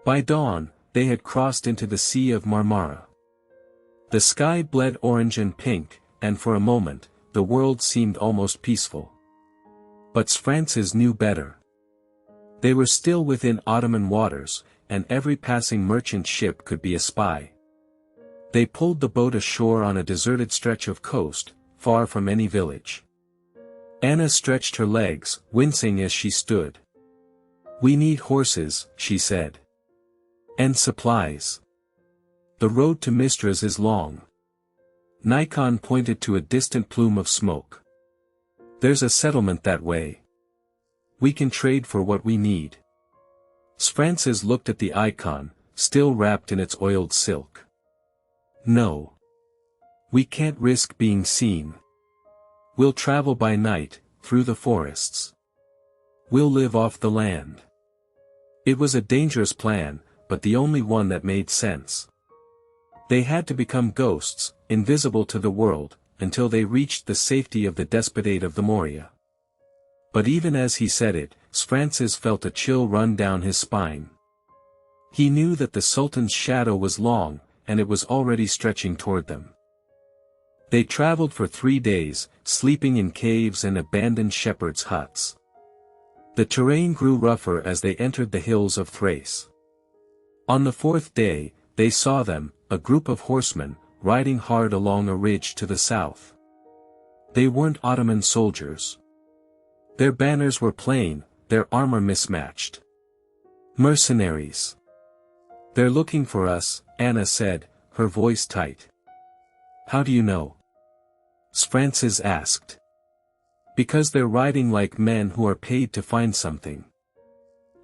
By dawn, they had crossed into the Sea of Marmara. The sky bled orange and pink, and for a moment, the world seemed almost peaceful. But Francis knew better. They were still within Ottoman waters, and every passing merchant ship could be a spy. They pulled the boat ashore on a deserted stretch of coast, far from any village. Anna stretched her legs, wincing as she stood. "We need horses," she said. "And supplies. The road to Mistras is long." Nikon pointed to a distant plume of smoke. "There's a settlement that way. We can trade for what we need." Francis looked at the icon, still wrapped in its oiled silk. "No. We can't risk being seen. We'll travel by night, through the forests. We'll live off the land." It was a dangerous plan, but the only one that made sense. They had to become ghosts, invisible to the world, until they reached the safety of the despotate of the Morea. But even as he said it, Francis felt a chill run down his spine. He knew that the Sultan's shadow was long, and it was already stretching toward them. They traveled for 3 days, sleeping in caves and abandoned shepherds' huts. The terrain grew rougher as they entered the hills of Thrace. On the 4th day, they saw them, a group of horsemen, riding hard along a ridge to the south. They weren't Ottoman soldiers. Their banners were plain, their armor mismatched. "Mercenaries. They're looking for us," Anna said, her voice tight. "How do you know?" Francis asked. "Because they're riding like men who are paid to find something.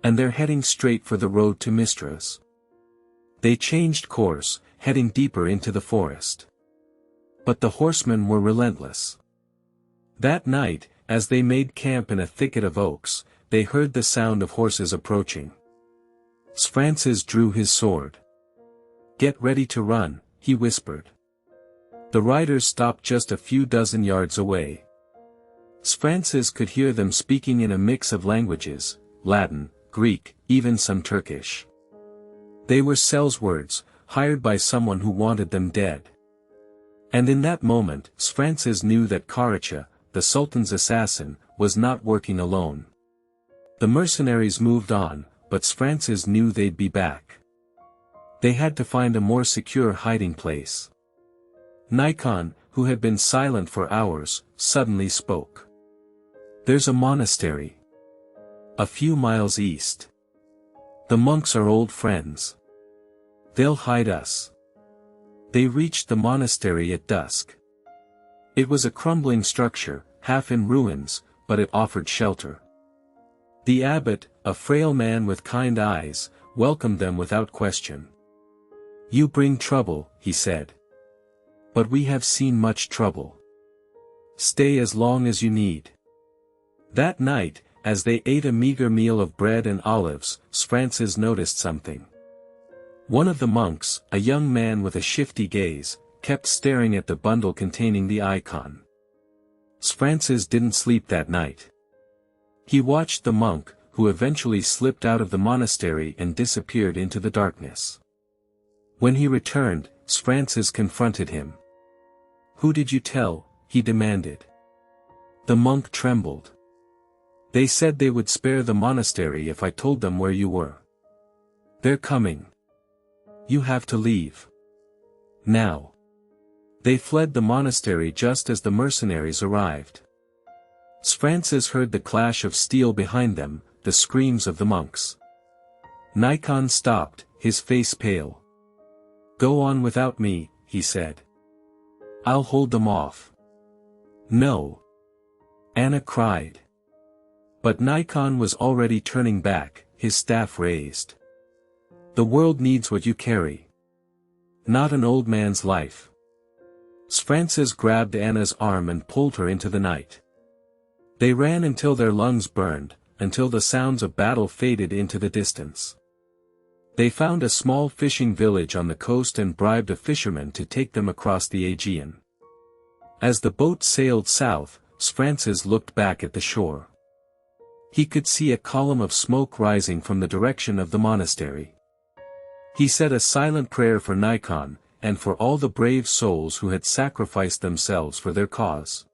And they're heading straight for the road to Mistras." They changed course, heading deeper into the forest. But the horsemen were relentless. That night, as they made camp in a thicket of oaks, they heard the sound of horses approaching. Francis drew his sword. "Get ready to run," he whispered. The riders stopped just a few dozen yards away. Francis could hear them speaking in a mix of languages, Latin, Greek, even some Turkish. They were sales words, hired by someone who wanted them dead. And in that moment, Francis knew that Karacha, the Sultan's assassin, was not working alone. The mercenaries moved on, but Francis knew they'd be back. They had to find a more secure hiding place. Nikon, who had been silent for hours, suddenly spoke. "There's a monastery. A few miles east. The monks are old friends. They'll hide us." They reached the monastery at dusk. It was a crumbling structure, half in ruins, but it offered shelter. The abbot, a frail man with kind eyes, welcomed them without question. "You bring trouble," he said. "But we have seen much trouble. Stay as long as you need." That night, as they ate a meager meal of bread and olives, Francis noticed something. One of the monks, a young man with a shifty gaze, kept staring at the bundle containing the icon. Francis didn't sleep that night. He watched the monk, who eventually slipped out of the monastery and disappeared into the darkness. When he returned, Francis confronted him. "Who did you tell?" he demanded. The monk trembled. "They said they would spare the monastery if I told them where you were. They're coming. You have to leave. Now." They fled the monastery just as the mercenaries arrived. Francis heard the clash of steel behind them, the screams of the monks. Nikon stopped, his face pale. "Go on without me," he said. "I'll hold them off." "No." Anna cried. But Nikon was already turning back, his staff raised. "The world needs what you carry. Not an old man's life." Francis grabbed Anna's arm and pulled her into the night. They ran until their lungs burned, until the sounds of battle faded into the distance. They found a small fishing village on the coast and bribed a fisherman to take them across the Aegean. As the boat sailed south, Francis looked back at the shore. He could see a column of smoke rising from the direction of the monastery. He said a silent prayer for Nikon, and for all the brave souls who had sacrificed themselves for their cause.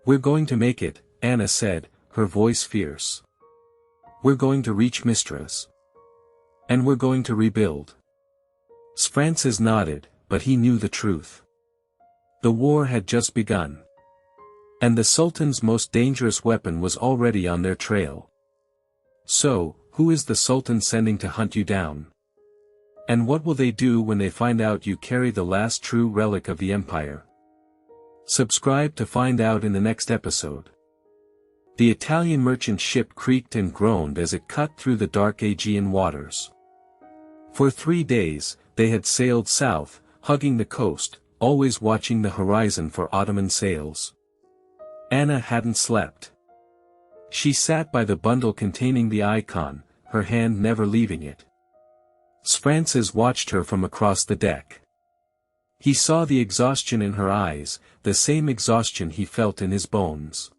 "We're going to make it," Anna said, her voice fierce. "We're going to reach Mistras. And we're going to rebuild." Francis nodded, but he knew the truth. The war had just begun. And the Sultan's most dangerous weapon was already on their trail. "So, who is the Sultan sending to hunt you down? And what will they do when they find out you carry the last true relic of the Empire?" Subscribe to find out in the next episode. The Italian merchant ship creaked and groaned as it cut through the dark Aegean waters. For 3 days, they had sailed south, hugging the coast, always watching the horizon for Ottoman sails. Anna hadn't slept. She sat by the bundle containing the icon, her hand never leaving it. Francis watched her from across the deck. He saw the exhaustion in her eyes, the same exhaustion he felt in his bones.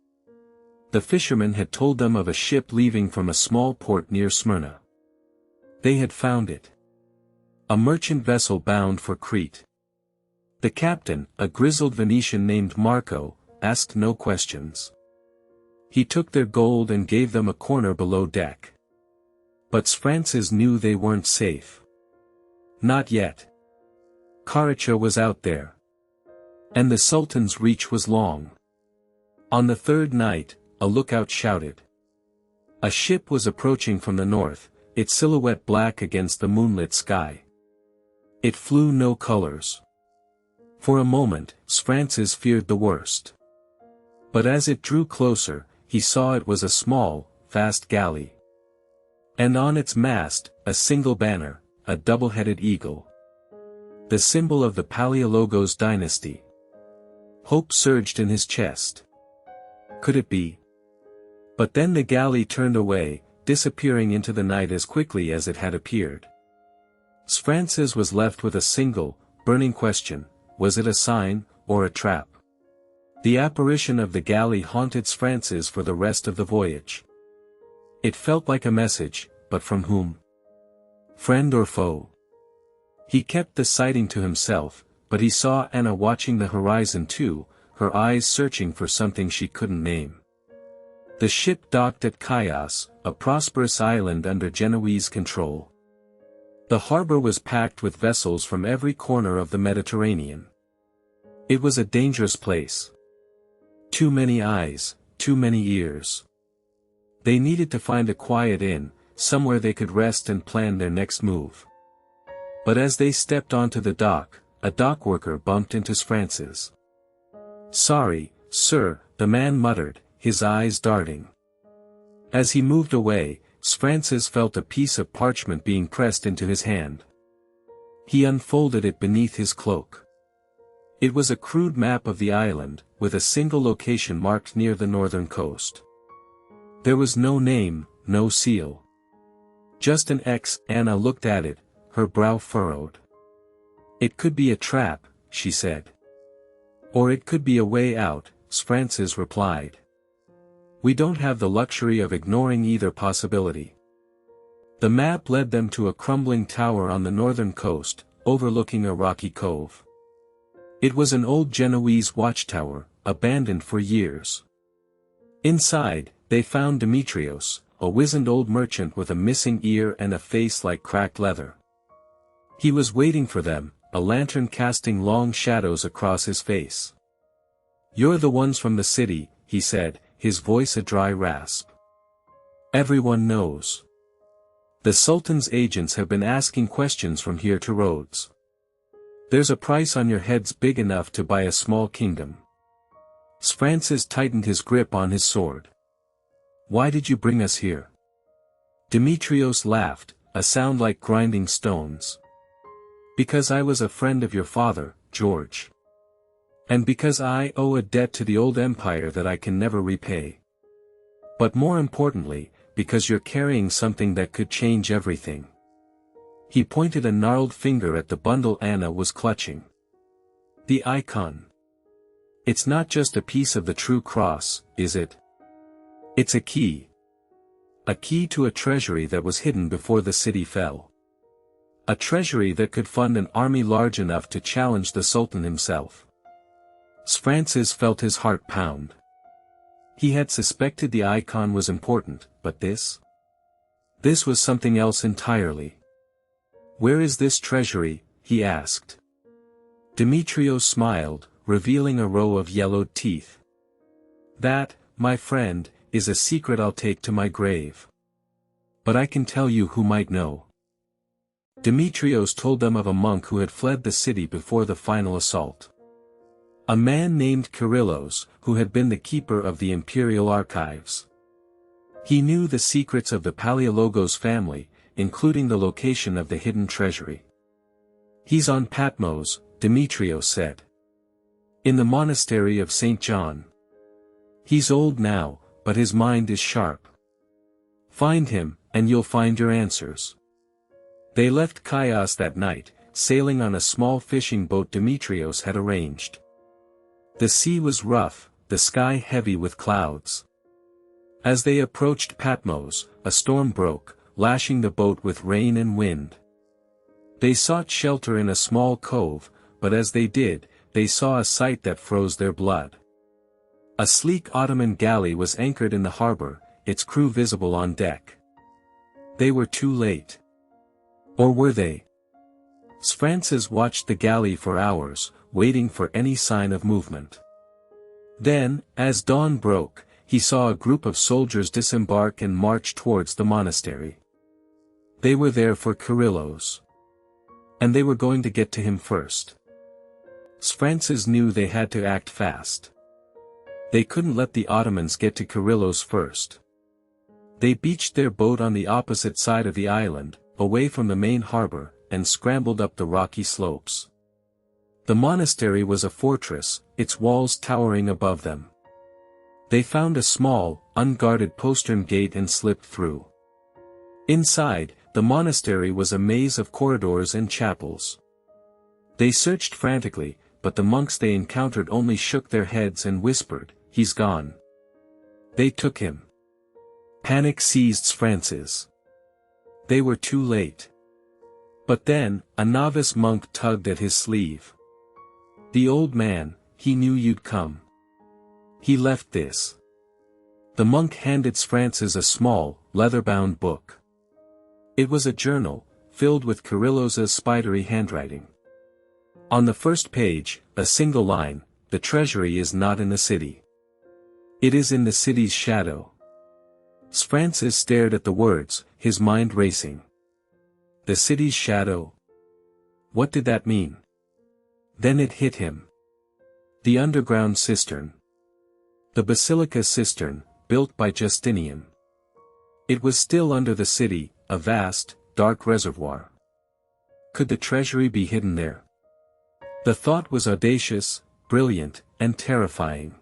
The fisherman had told them of a ship leaving from a small port near Smyrna. They had found it. A merchant vessel bound for Crete. The captain, a grizzled Venetian named Marco, asked no questions. He took their gold and gave them a corner below deck. But Francis knew they weren't safe. Not yet. Karacha was out there. And the Sultan's reach was long. On the third night, a lookout shouted. A ship was approaching from the north, its silhouette black against the moonlit sky. It flew no colors. For a moment, Francis feared the worst. But as it drew closer, he saw it was a small, fast galley. And on its mast, a single banner, a double-headed eagle. The symbol of the Palaiologos dynasty. Hope surged in his chest. Could it be? But then the galley turned away, disappearing into the night as quickly as it had appeared. Francis was left with a single, burning question: Was it a sign, or a trap? The apparition of the galley haunted Francis for the rest of the voyage. It felt like a message, but from whom? Friend or foe? He kept the sighting to himself, but he saw Anna watching the horizon too, her eyes searching for something she couldn't name. The ship docked at Chios, a prosperous island under Genoese control. The harbor was packed with vessels from every corner of the Mediterranean. It was a dangerous place. Too many eyes, too many ears. They needed to find a quiet inn, somewhere they could rest and plan their next move. But as they stepped onto the dock, a dockworker bumped into Francis. "Sorry, sir," the man muttered, his eyes darting. As he moved away, Francis felt a piece of parchment being pressed into his hand. He unfolded it beneath his cloak. It was a crude map of the island, with a single location marked near the northern coast. There was no name, no seal. Just an X. Anna looked at it, her brow furrowed. "It could be a trap," she said. "Or it could be a way out," Francis replied. "We don't have the luxury of ignoring either possibility." The map led them to a crumbling tower on the northern coast, overlooking a rocky cove. It was an old Genoese watchtower, abandoned for years. Inside, they found Demetrios, a wizened old merchant with a missing ear and a face like cracked leather. He was waiting for them, a lantern casting long shadows across his face. "You're the ones from the city," he said, his voice a dry rasp. "Everyone knows. The Sultan's agents have been asking questions from here to Rhodes. There's a price on your heads big enough to buy a small kingdom." Francis tightened his grip on his sword. "Why did you bring us here?" Demetrios laughed, a sound like grinding stones. "Because I was a friend of your father, George. And because I owe a debt to the old empire that I can never repay. But more importantly, because you're carrying something that could change everything." He pointed a gnarled finger at the bundle Anna was clutching. "The icon. It's not just a piece of the true cross, is it? It's a key. A key to a treasury that was hidden before the city fell. A treasury that could fund an army large enough to challenge the Sultan himself." Francis felt his heart pound. He had suspected the icon was important, but this? This was something else entirely. "Where is this treasury?" he asked. Demetrios smiled, revealing a row of yellowed teeth. "That, my friend, is a secret I'll take to my grave. But I can tell you who might know." Demetrios told them of a monk who had fled the city before the final assault. A man named Kyrillos, who had been the keeper of the imperial archives. He knew the secrets of the Palaiologos family, including the location of the hidden treasury. "He's on Patmos," Demetrios said. "In the monastery of St. John. He's old now, but his mind is sharp. Find him, and you'll find your answers." They left Chios that night, sailing on a small fishing boat Demetrios had arranged. The sea was rough, the sky heavy with clouds. As they approached Patmos, a storm broke, lashing the boat with rain and wind. They sought shelter in a small cove, but as they did, they saw a sight that froze their blood. A sleek Ottoman galley was anchored in the harbor, its crew visible on deck. They were too late. Or were they? Francis watched the galley for hours, waiting for any sign of movement. Then, as dawn broke, he saw a group of soldiers disembark and march towards the monastery. They were there for Kyrillos. And they were going to get to him first. Francis knew they had to act fast. They couldn't let the Ottomans get to Kyrillos first. They beached their boat on the opposite side of the island, away from the main harbor, and scrambled up the rocky slopes. The monastery was a fortress, its walls towering above them. They found a small, unguarded postern gate and slipped through. Inside, the monastery was a maze of corridors and chapels. They searched frantically, but the monks they encountered only shook their heads and whispered, "He's gone." They took him. Panic seized Francis. They were too late. But then, a novice monk tugged at his sleeve. "The old man, he knew you'd come. He left this." The monk handed Francis a small, leather-bound book. It was a journal, filled with Kyrillosa's spidery handwriting. On the first page, a single line, "The treasury is not in the city. It is in the city's shadow." Francis stared at the words, his mind racing. The city's shadow? What did that mean? Then it hit him. The underground cistern. The basilica cistern, built by Justinian. It was still under the city, a vast, dark reservoir. Could the treasury be hidden there? The thought was audacious, brilliant, and terrifying.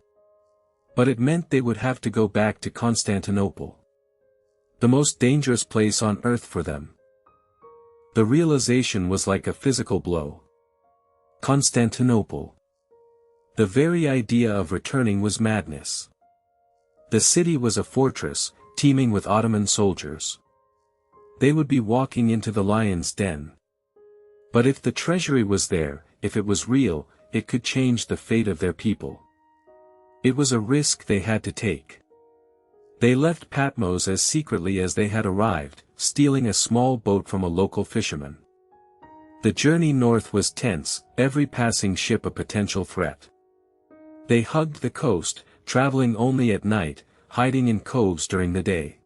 But it meant they would have to go back to Constantinople. The most dangerous place on earth for them. The realization was like a physical blow. Constantinople. The very idea of returning was madness. The city was a fortress, teeming with Ottoman soldiers. They would be walking into the lion's den. But if the treasury was there, if it was real, it could change the fate of their people. It was a risk they had to take. They left Patmos as secretly as they had arrived, stealing a small boat from a local fisherman. The journey north was tense, every passing ship a potential threat. They hugged the coast, traveling only at night, hiding in coves during the day.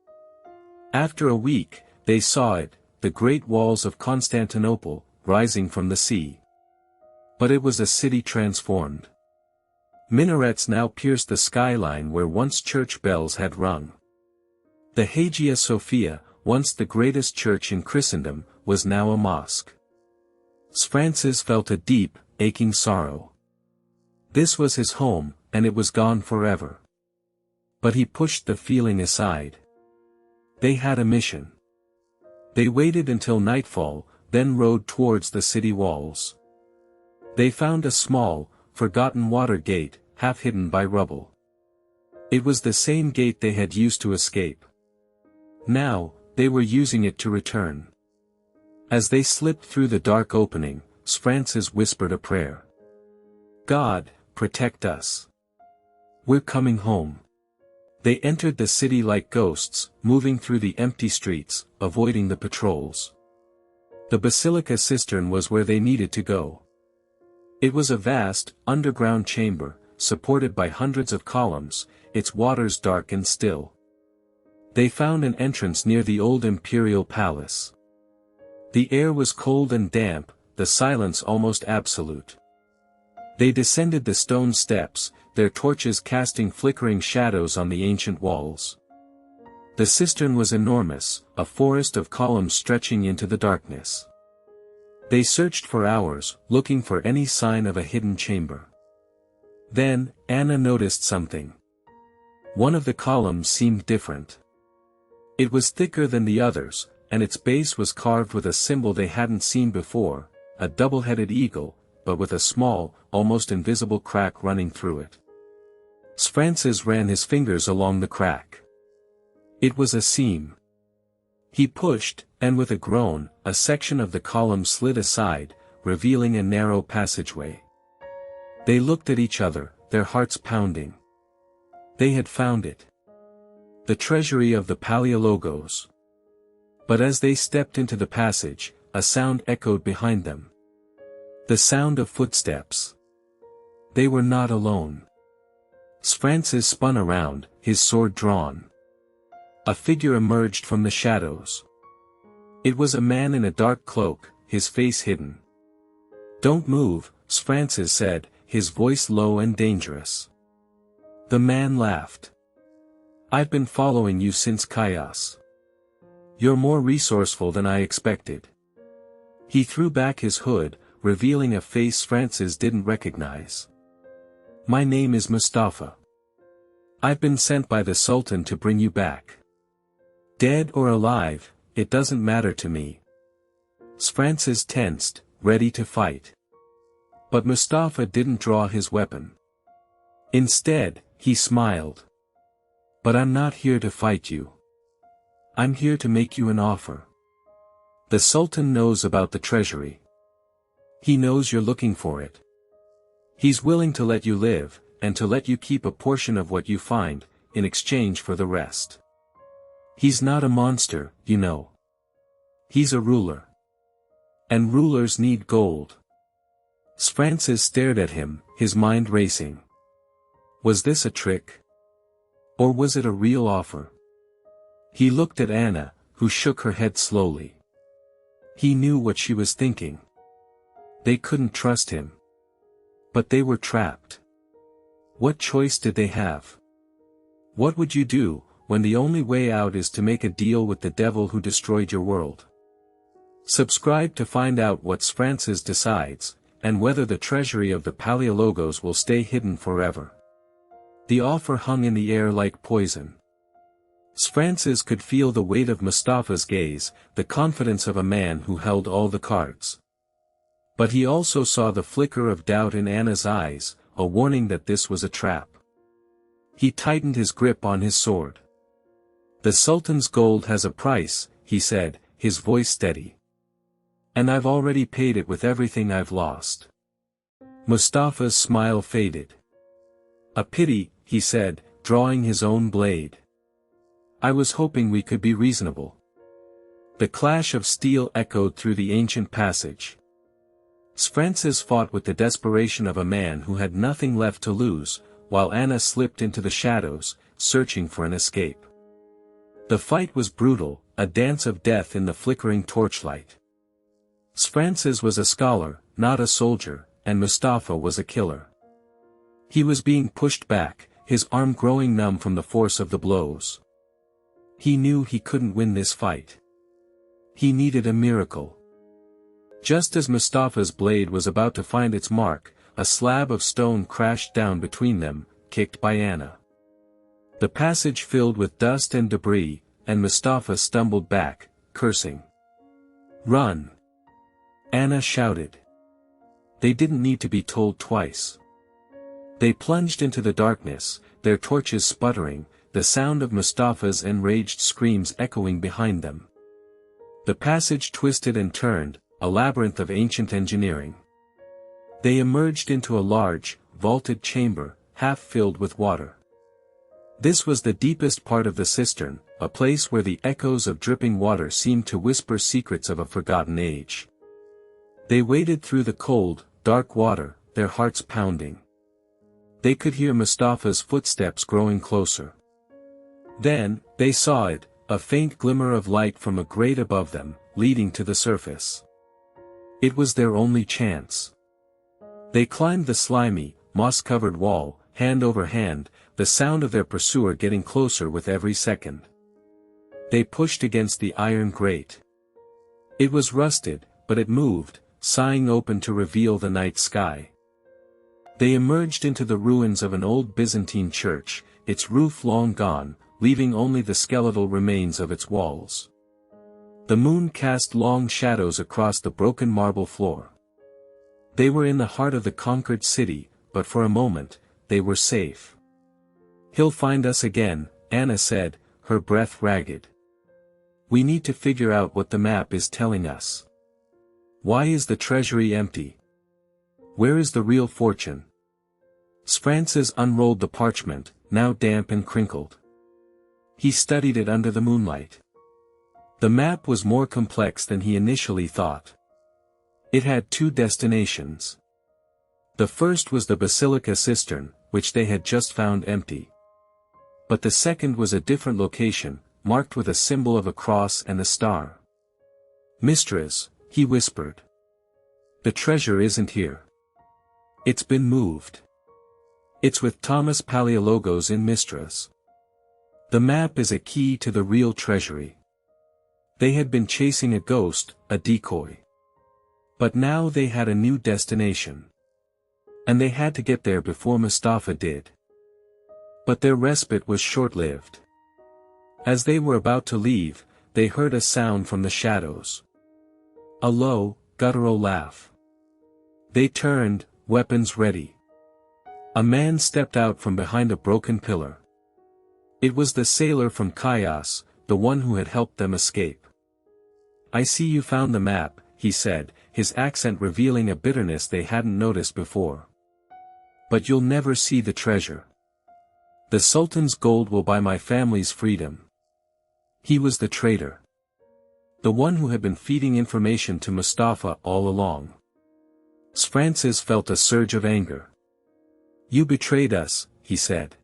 After a week, they saw it, the great walls of Constantinople, rising from the sea. But it was a city transformed. Minarets now pierced the skyline where once church bells had rung. The Hagia Sophia, once the greatest church in Christendom, was now a mosque. Francis felt a deep, aching sorrow. This was his home, and it was gone forever. But he pushed the feeling aside. They had a mission. They waited until nightfall, then rode towards the city walls. They found a small, forgotten water gate, half hidden by rubble. It was the same gate they had used to escape. Now, they were using it to return. As they slipped through the dark opening, Francis whispered a prayer. "God, protect us. We're coming home." They entered the city like ghosts, moving through the empty streets, avoiding the patrols. The basilica cistern was where they needed to go. It was a vast, underground chamber, supported by hundreds of columns, its waters dark and still. They found an entrance near the old imperial palace. The air was cold and damp, the silence almost absolute. They descended the stone steps, their torches casting flickering shadows on the ancient walls. The cistern was enormous, a forest of columns stretching into the darkness. They searched for hours, looking for any sign of a hidden chamber. Then, Anna noticed something. One of the columns seemed different. It was thicker than the others, and its base was carved with a symbol they hadn't seen before, a double-headed eagle, but with a small, almost invisible crack running through it. Francis ran his fingers along the crack. It was a seam. He pushed, and with a groan, a section of the column slid aside, revealing a narrow passageway. They looked at each other, their hearts pounding. They had found it. The treasury of the Palaiologos. But as they stepped into the passage, a sound echoed behind them. The sound of footsteps. They were not alone. Francis spun around, his sword drawn. A figure emerged from the shadows. It was a man in a dark cloak, his face hidden. "Don't move," Francis said, his voice low and dangerous. The man laughed. "I've been following you since Chios. You're more resourceful than I expected." He threw back his hood, revealing a face Francis didn't recognize. "My name is Mustafa. I've been sent by the Sultan to bring you back. Dead or alive, it doesn't matter to me." Francis tensed, ready to fight. But Mustafa didn't draw his weapon. Instead, he smiled. "But I'm not here to fight you. I'm here to make you an offer. The Sultan knows about the treasury. He knows you're looking for it. He's willing to let you live, and to let you keep a portion of what you find, in exchange for the rest. He's not a monster, you know. He's a ruler. And rulers need gold." Francis stared at him, his mind racing. Was this a trick? Or was it a real offer? He looked at Anna, who shook her head slowly. He knew what she was thinking. They couldn't trust him. But they were trapped. What choice did they have? What would you do, when the only way out is to make a deal with the devil who destroyed your world? Subscribe to find out what Francis decides, and whether the treasury of the Palaiologos will stay hidden forever. The offer hung in the air like poison. Francis could feel the weight of Mustafa's gaze, the confidence of a man who held all the cards. But he also saw the flicker of doubt in Anna's eyes, a warning that this was a trap. He tightened his grip on his sword. "The Sultan's gold has a price," he said, his voice steady. "And I've already paid it with everything I've lost." Mustafa's smile faded. "A pity," he said, drawing his own blade. "I was hoping we could be reasonable." The clash of steel echoed through the ancient passage. Francis fought with the desperation of a man who had nothing left to lose, while Anna slipped into the shadows, searching for an escape. The fight was brutal, a dance of death in the flickering torchlight. Francis was a scholar, not a soldier, and Mustafa was a killer. He was being pushed back, his arm growing numb from the force of the blows. He knew he couldn't win this fight. He needed a miracle. Just as Mustafa's blade was about to find its mark, a slab of stone crashed down between them, kicked by Anna. The passage filled with dust and debris, and Mustafa stumbled back, cursing. "Run!" Anna shouted. They didn't need to be told twice. They plunged into the darkness, their torches sputtering, the sound of Mustafa's enraged screams echoing behind them. The passage twisted and turned, a labyrinth of ancient engineering. They emerged into a large, vaulted chamber, half filled with water. This was the deepest part of the cistern, a place where the echoes of dripping water seemed to whisper secrets of a forgotten age. They waded through the cold, dark water, their hearts pounding. They could hear Mustafa's footsteps growing closer. Then, they saw it, a faint glimmer of light from a grate above them, leading to the surface. It was their only chance. They climbed the slimy, moss-covered wall, hand over hand, the sound of their pursuer getting closer with every second. They pushed against the iron grate. It was rusted, but it moved, sighing open to reveal the night sky. They emerged into the ruins of an old Byzantine church, its roof long gone, leaving only the skeletal remains of its walls. The moon cast long shadows across the broken marble floor. They were in the heart of the conquered city, but for a moment, they were safe. "He'll find us again," Anna said, her breath ragged. "We need to figure out what the map is telling us. Why is the treasury empty? Where is the real fortune?" Francis unrolled the parchment, now damp and crinkled. He studied it under the moonlight. The map was more complex than he initially thought. It had two destinations. The first was the basilica cistern, which they had just found empty. But the second was a different location, marked with a symbol of a cross and a star. "Mistress," he whispered. "The treasure isn't here. It's been moved. It's with Thomas Palaiologos in Mistress. The map is a key to the real treasury." They had been chasing a ghost, a decoy. But now they had a new destination. And they had to get there before Mustafa did. But their respite was short-lived. As they were about to leave, they heard a sound from the shadows. A low, guttural laugh. They turned, weapons ready. A man stepped out from behind a broken pillar. It was the sailor from Chios, the one who had helped them escape. "I see you found the map," he said, his accent revealing a bitterness they hadn't noticed before. "But you'll never see the treasure. The Sultan's gold will buy my family's freedom." He was the traitor. The one who had been feeding information to Mustafa all along. Francis felt a surge of anger. "You betrayed us," he said.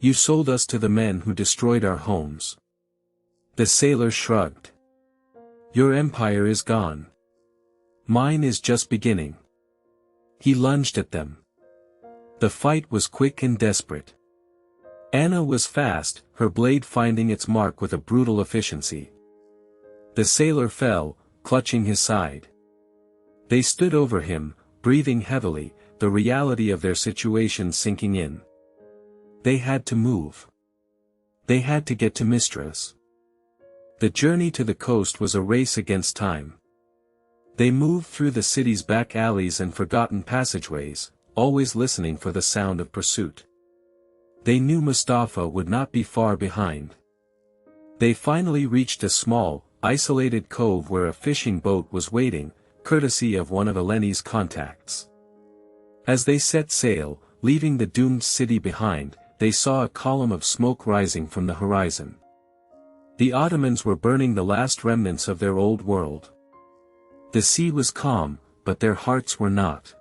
"You sold us to the men who destroyed our homes." The sailor shrugged. "Your empire is gone. Mine is just beginning." He lunged at them. The fight was quick and desperate. Anna was fast, her blade finding its mark with a brutal efficiency. The sailor fell, clutching his side. They stood over him, breathing heavily, the reality of their situation sinking in. They had to move. They had to get to Mistras. The journey to the coast was a race against time. They moved through the city's back alleys and forgotten passageways, always listening for the sound of pursuit. They knew Mustafa would not be far behind. They finally reached a small, isolated cove where a fishing boat was waiting, courtesy of one of Eleni's contacts. As they set sail, leaving the doomed city behind, they saw a column of smoke rising from the horizon. The Ottomans were burning the last remnants of their old world. The sea was calm, but their hearts were not.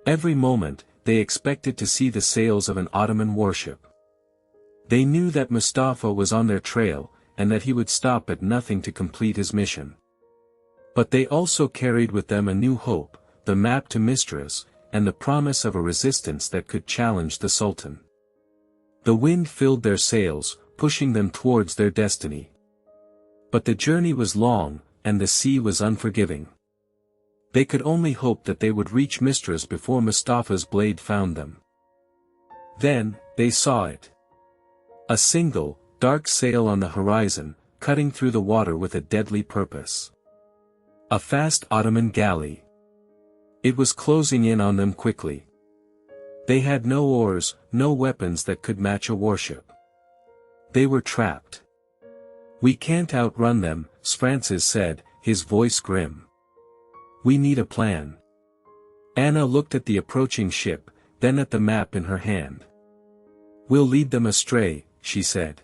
Every moment, they expected to see the sails of an Ottoman warship. They knew that Mustafa was on their trail, and that he would stop at nothing to complete his mission. But they also carried with them a new hope, the map to Mistras, and the promise of a resistance that could challenge the Sultan. The wind filled their sails, pushing them towards their destiny. But the journey was long, and the sea was unforgiving. They could only hope that they would reach Mistras before Mustafa's blade found them. Then, they saw it. A single, dark sail on the horizon, cutting through the water with a deadly purpose. A fast Ottoman galley. It was closing in on them quickly. They had no oars, no weapons that could match a warship. They were trapped. "We can't outrun them," Francis said, his voice grim. "We need a plan." Anna looked at the approaching ship, then at the map in her hand. "We'll lead them astray," she said.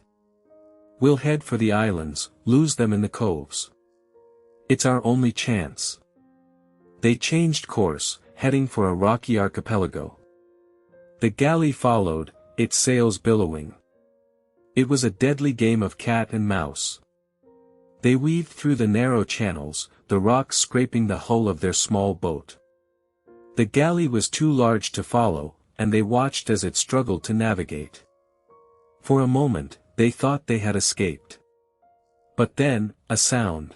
"We'll head for the islands, lose them in the coves. It's our only chance." They changed course, heading for a rocky archipelago. The galley followed, its sails billowing. It was a deadly game of cat and mouse. They weaved through the narrow channels, the rocks scraping the hull of their small boat. The galley was too large to follow, and they watched as it struggled to navigate. For a moment, they thought they had escaped. But then, a sound.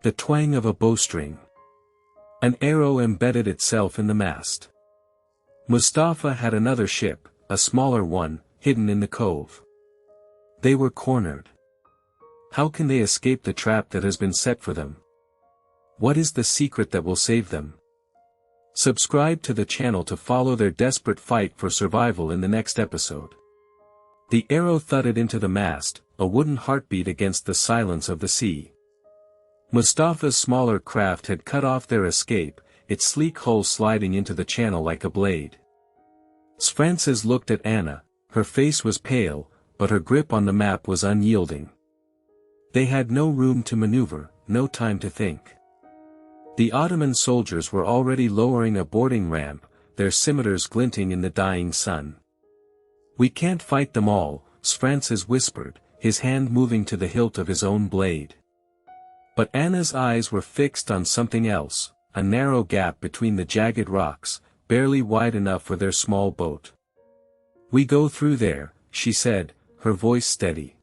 The twang of a bowstring. An arrow embedded itself in the mast. Mustafa had another ship, a smaller one, hidden in the cove. They were cornered. How can they escape the trap that has been set for them? What is the secret that will save them? Subscribe to the channel to follow their desperate fight for survival in the next episode. The arrow thudded into the mast, a wooden heartbeat against the silence of the sea. Mustafa's smaller craft had cut off their escape, its sleek hull sliding into the channel like a blade. Francis looked at Anna, her face was pale, but her grip on the map was unyielding. They had no room to maneuver, no time to think. The Ottoman soldiers were already lowering a boarding ramp, their scimitars glinting in the dying sun. "We can't fight them all," Francis whispered, his hand moving to the hilt of his own blade. But Anna's eyes were fixed on something else, a narrow gap between the jagged rocks, barely wide enough for their small boat. "We go through there," she said, her voice steady.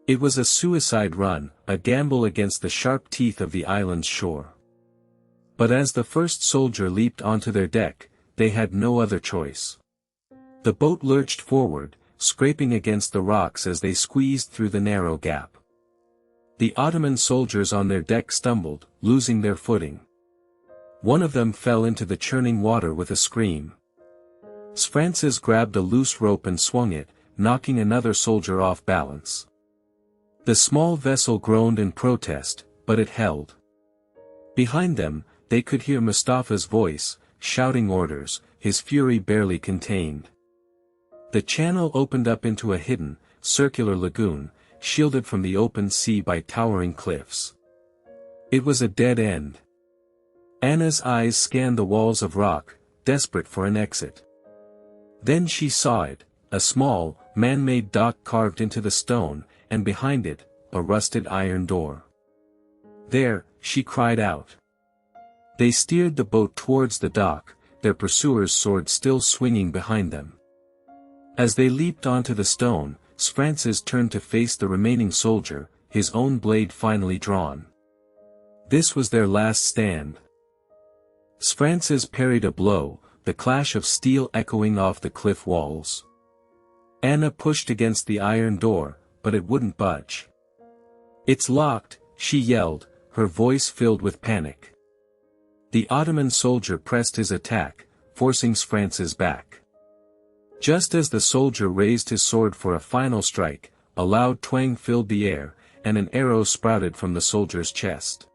It was a suicide run, a gamble against the sharp teeth of the island's shore. But as the first soldier leaped onto their deck, they had no other choice. The boat lurched forward, scraping against the rocks as they squeezed through the narrow gap. The Ottoman soldiers on their deck stumbled, losing their footing. One of them fell into the churning water with a scream. Francis grabbed a loose rope and swung it, knocking another soldier off balance. The small vessel groaned in protest, but it held. Behind them, they could hear Mustafa's voice, shouting orders, his fury barely contained. The channel opened up into a hidden, circular lagoon, shielded from the open sea by towering cliffs. It was a dead end. Anna's eyes scanned the walls of rock, desperate for an exit. Then she saw it, a small, man-made dock carved into the stone, and behind it, a rusted iron door. "There," she cried out. They steered the boat towards the dock, their pursuers' swords still swinging behind them. As they leaped onto the stone, Francis turned to face the remaining soldier, his own blade finally drawn. This was their last stand. Francis parried a blow, the clash of steel echoing off the cliff walls. Anna pushed against the iron door, but it wouldn't budge. "It's locked," she yelled, her voice filled with panic. The Ottoman soldier pressed his attack, forcing Francis back. Just as the soldier raised his sword for a final strike, a loud twang filled the air, and an arrow sprouted from the soldier's chest.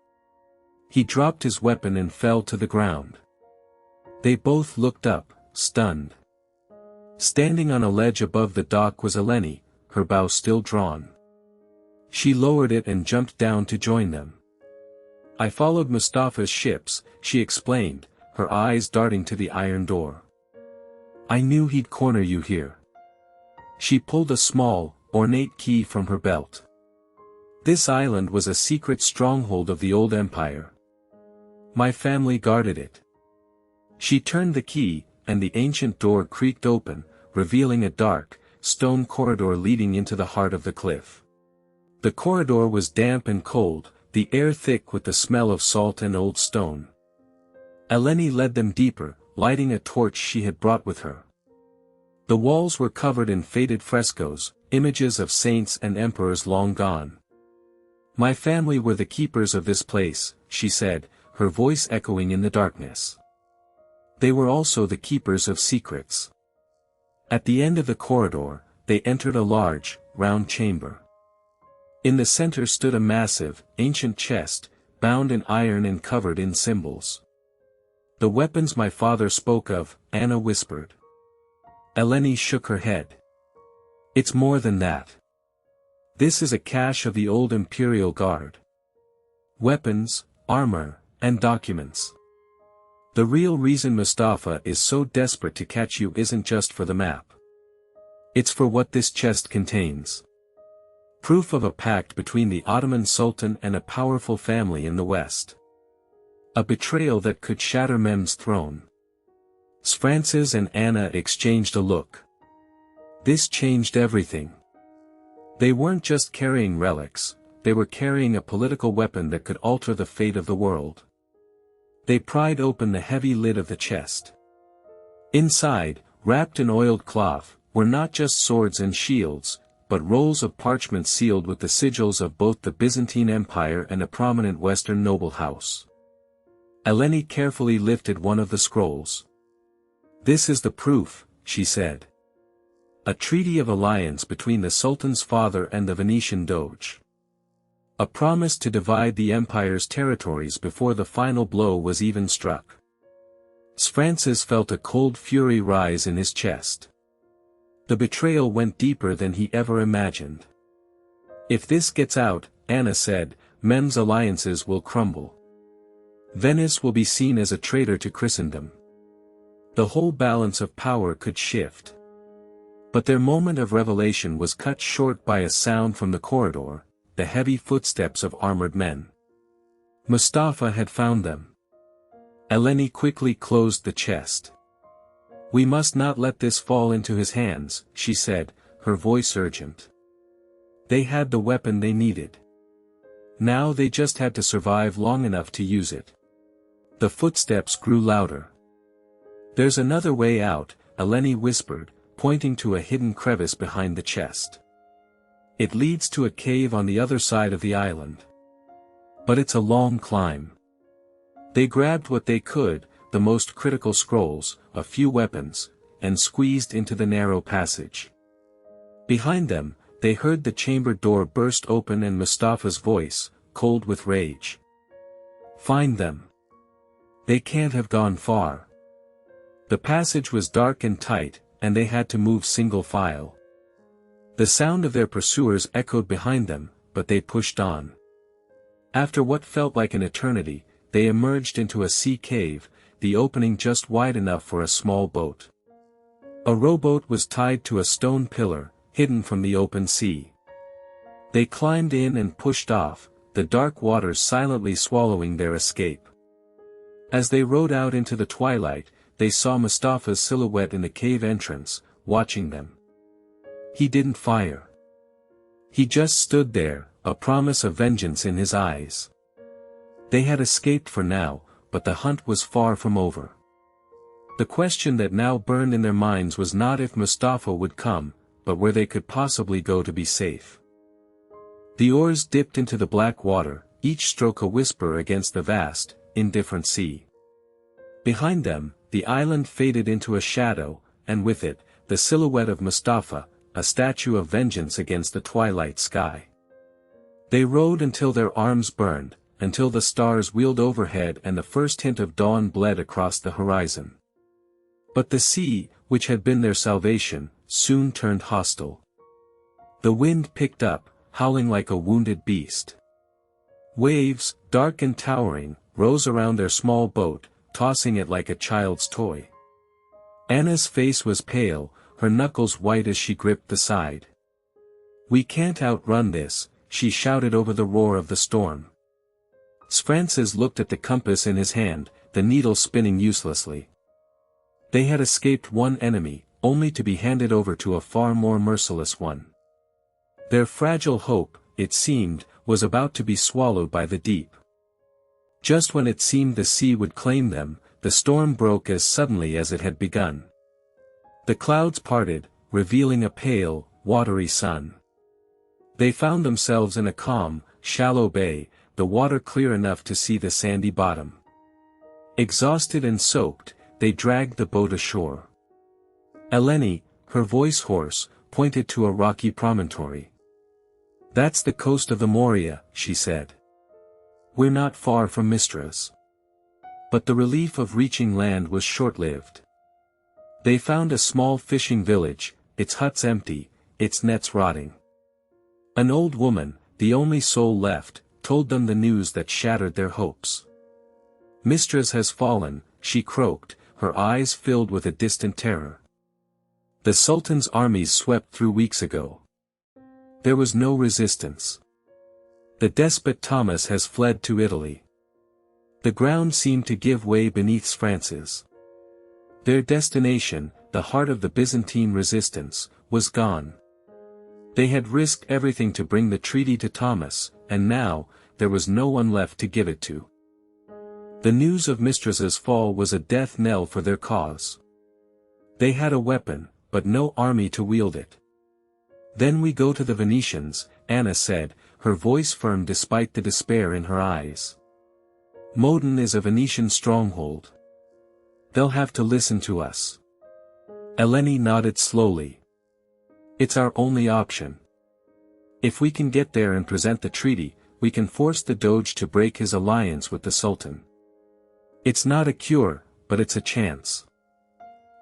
He dropped his weapon and fell to the ground. They both looked up, stunned. Standing on a ledge above the dock was Eleni, her bow still drawn. She lowered it and jumped down to join them. "I followed Mustafa's ships," she explained, her eyes darting to the iron door. "I knew he'd corner you here." She pulled a small, ornate key from her belt. This island was a secret stronghold of the old empire. My family guarded it. She turned the key, and the ancient door creaked open, revealing a dark, stone corridor leading into the heart of the cliff. The corridor was damp and cold, the air thick with the smell of salt and old stone. Eleni led them deeper, lighting a torch she had brought with her. The walls were covered in faded frescoes, images of saints and emperors long gone. "My family were the keepers of this place," she said, her voice echoing in the darkness. "They were also the keepers of secrets." At the end of the corridor, they entered a large, round chamber. In the center stood a massive, ancient chest, bound in iron and covered in symbols. "The weapons my father spoke of," Anna whispered. Eleni shook her head. "It's more than that. This is a cache of the old imperial guard. Weapons, armor, and documents. The real reason Mustafa is so desperate to catch you isn't just for the map. It's for what this chest contains. Proof of a pact between the Ottoman Sultan and a powerful family in the West. A betrayal that could shatter Mehmed's throne." Francis and Anna exchanged a look. This changed everything. They weren't just carrying relics, they were carrying a political weapon that could alter the fate of the world. They pried open the heavy lid of the chest. Inside, wrapped in oiled cloth, were not just swords and shields, but rolls of parchment sealed with the sigils of both the Byzantine Empire and a prominent Western noble house. Eleni carefully lifted one of the scrolls. "This is the proof," she said. "A treaty of alliance between the Sultan's father and the Venetian Doge. A promise to divide the empire's territories before the final blow was even struck." Francis felt a cold fury rise in his chest. The betrayal went deeper than he ever imagined. "If this gets out," Anna said, "Mehmed's alliances will crumble. Venice will be seen as a traitor to Christendom. The whole balance of power could shift." But their moment of revelation was cut short by a sound from the corridor, the heavy footsteps of armored men. Mustafa had found them. Eleni quickly closed the chest. "We must not let this fall into his hands," she said, her voice urgent. They had the weapon they needed. Now they just had to survive long enough to use it. The footsteps grew louder. "There's another way out," Eleni whispered, pointing to a hidden crevice behind the chest. "It leads to a cave on the other side of the island. But it's a long climb." They grabbed what they could, the most critical scrolls, a few weapons, and squeezed into the narrow passage. Behind them, they heard the chamber door burst open and Mustafa's voice, cold with rage. "Find them. They can't have gone far." The passage was dark and tight, and they had to move single file. The sound of their pursuers echoed behind them, but they pushed on. After what felt like an eternity, they emerged into a sea cave, the opening just wide enough for a small boat. A rowboat was tied to a stone pillar, hidden from the open sea. They climbed in and pushed off, the dark waters silently swallowing their escape. As they rowed out into the twilight, they saw Mustafa's silhouette in the cave entrance, watching them. He didn't fire. He just stood there, a promise of vengeance in his eyes. They had escaped for now, but the hunt was far from over. The question that now burned in their minds was not if Mustafa would come, but where they could possibly go to be safe. The oars dipped into the black water, each stroke a whisper against the vast, indifferent sea. Behind them, the island faded into a shadow, and with it, the silhouette of Mustafa, a statue of vengeance against the twilight sky. They rowed until their arms burned, until the stars wheeled overhead and the first hint of dawn bled across the horizon. But the sea, which had been their salvation, soon turned hostile. The wind picked up, howling like a wounded beast. Waves, dark and towering, rose around their small boat, tossing it like a child's toy. Anna's face was pale, her knuckles white as she gripped the side. "We can't outrun this," she shouted over the roar of the storm. Francis looked at the compass in his hand, the needle spinning uselessly. They had escaped one enemy, only to be handed over to a far more merciless one. Their fragile hope, it seemed, was about to be swallowed by the deep. Just when it seemed the sea would claim them, the storm broke as suddenly as it had begun. The clouds parted, revealing a pale, watery sun. They found themselves in a calm, shallow bay, the water clear enough to see the sandy bottom. Exhausted and soaked, they dragged the boat ashore. Eleni, her voice hoarse, pointed to a rocky promontory. "That's the coast of the Morea," she said. "We're not far from Mistras." But the relief of reaching land was short-lived. They found a small fishing village, its huts empty, its nets rotting. An old woman, the only soul left, told them the news that shattered their hopes. "Mistras has fallen," she croaked, her eyes filled with a distant terror. "The Sultan's armies swept through weeks ago. There was no resistance. The despot Thomas has fled to Italy." The ground seemed to give way beneath France's. Their destination, the heart of the Byzantine resistance, was gone. They had risked everything to bring the treaty to Thomas, and now, there was no one left to give it to. The news of Mistras's fall was a death knell for their cause. They had a weapon, but no army to wield it. "Then we go to the Venetians," Anna said, her voice firm despite the despair in her eyes. "Modin is a Venetian stronghold. They'll have to listen to us." Eleni nodded slowly. "It's our only option. If we can get there and present the treaty, we can force the Doge to break his alliance with the Sultan. It's not a cure, but it's a chance."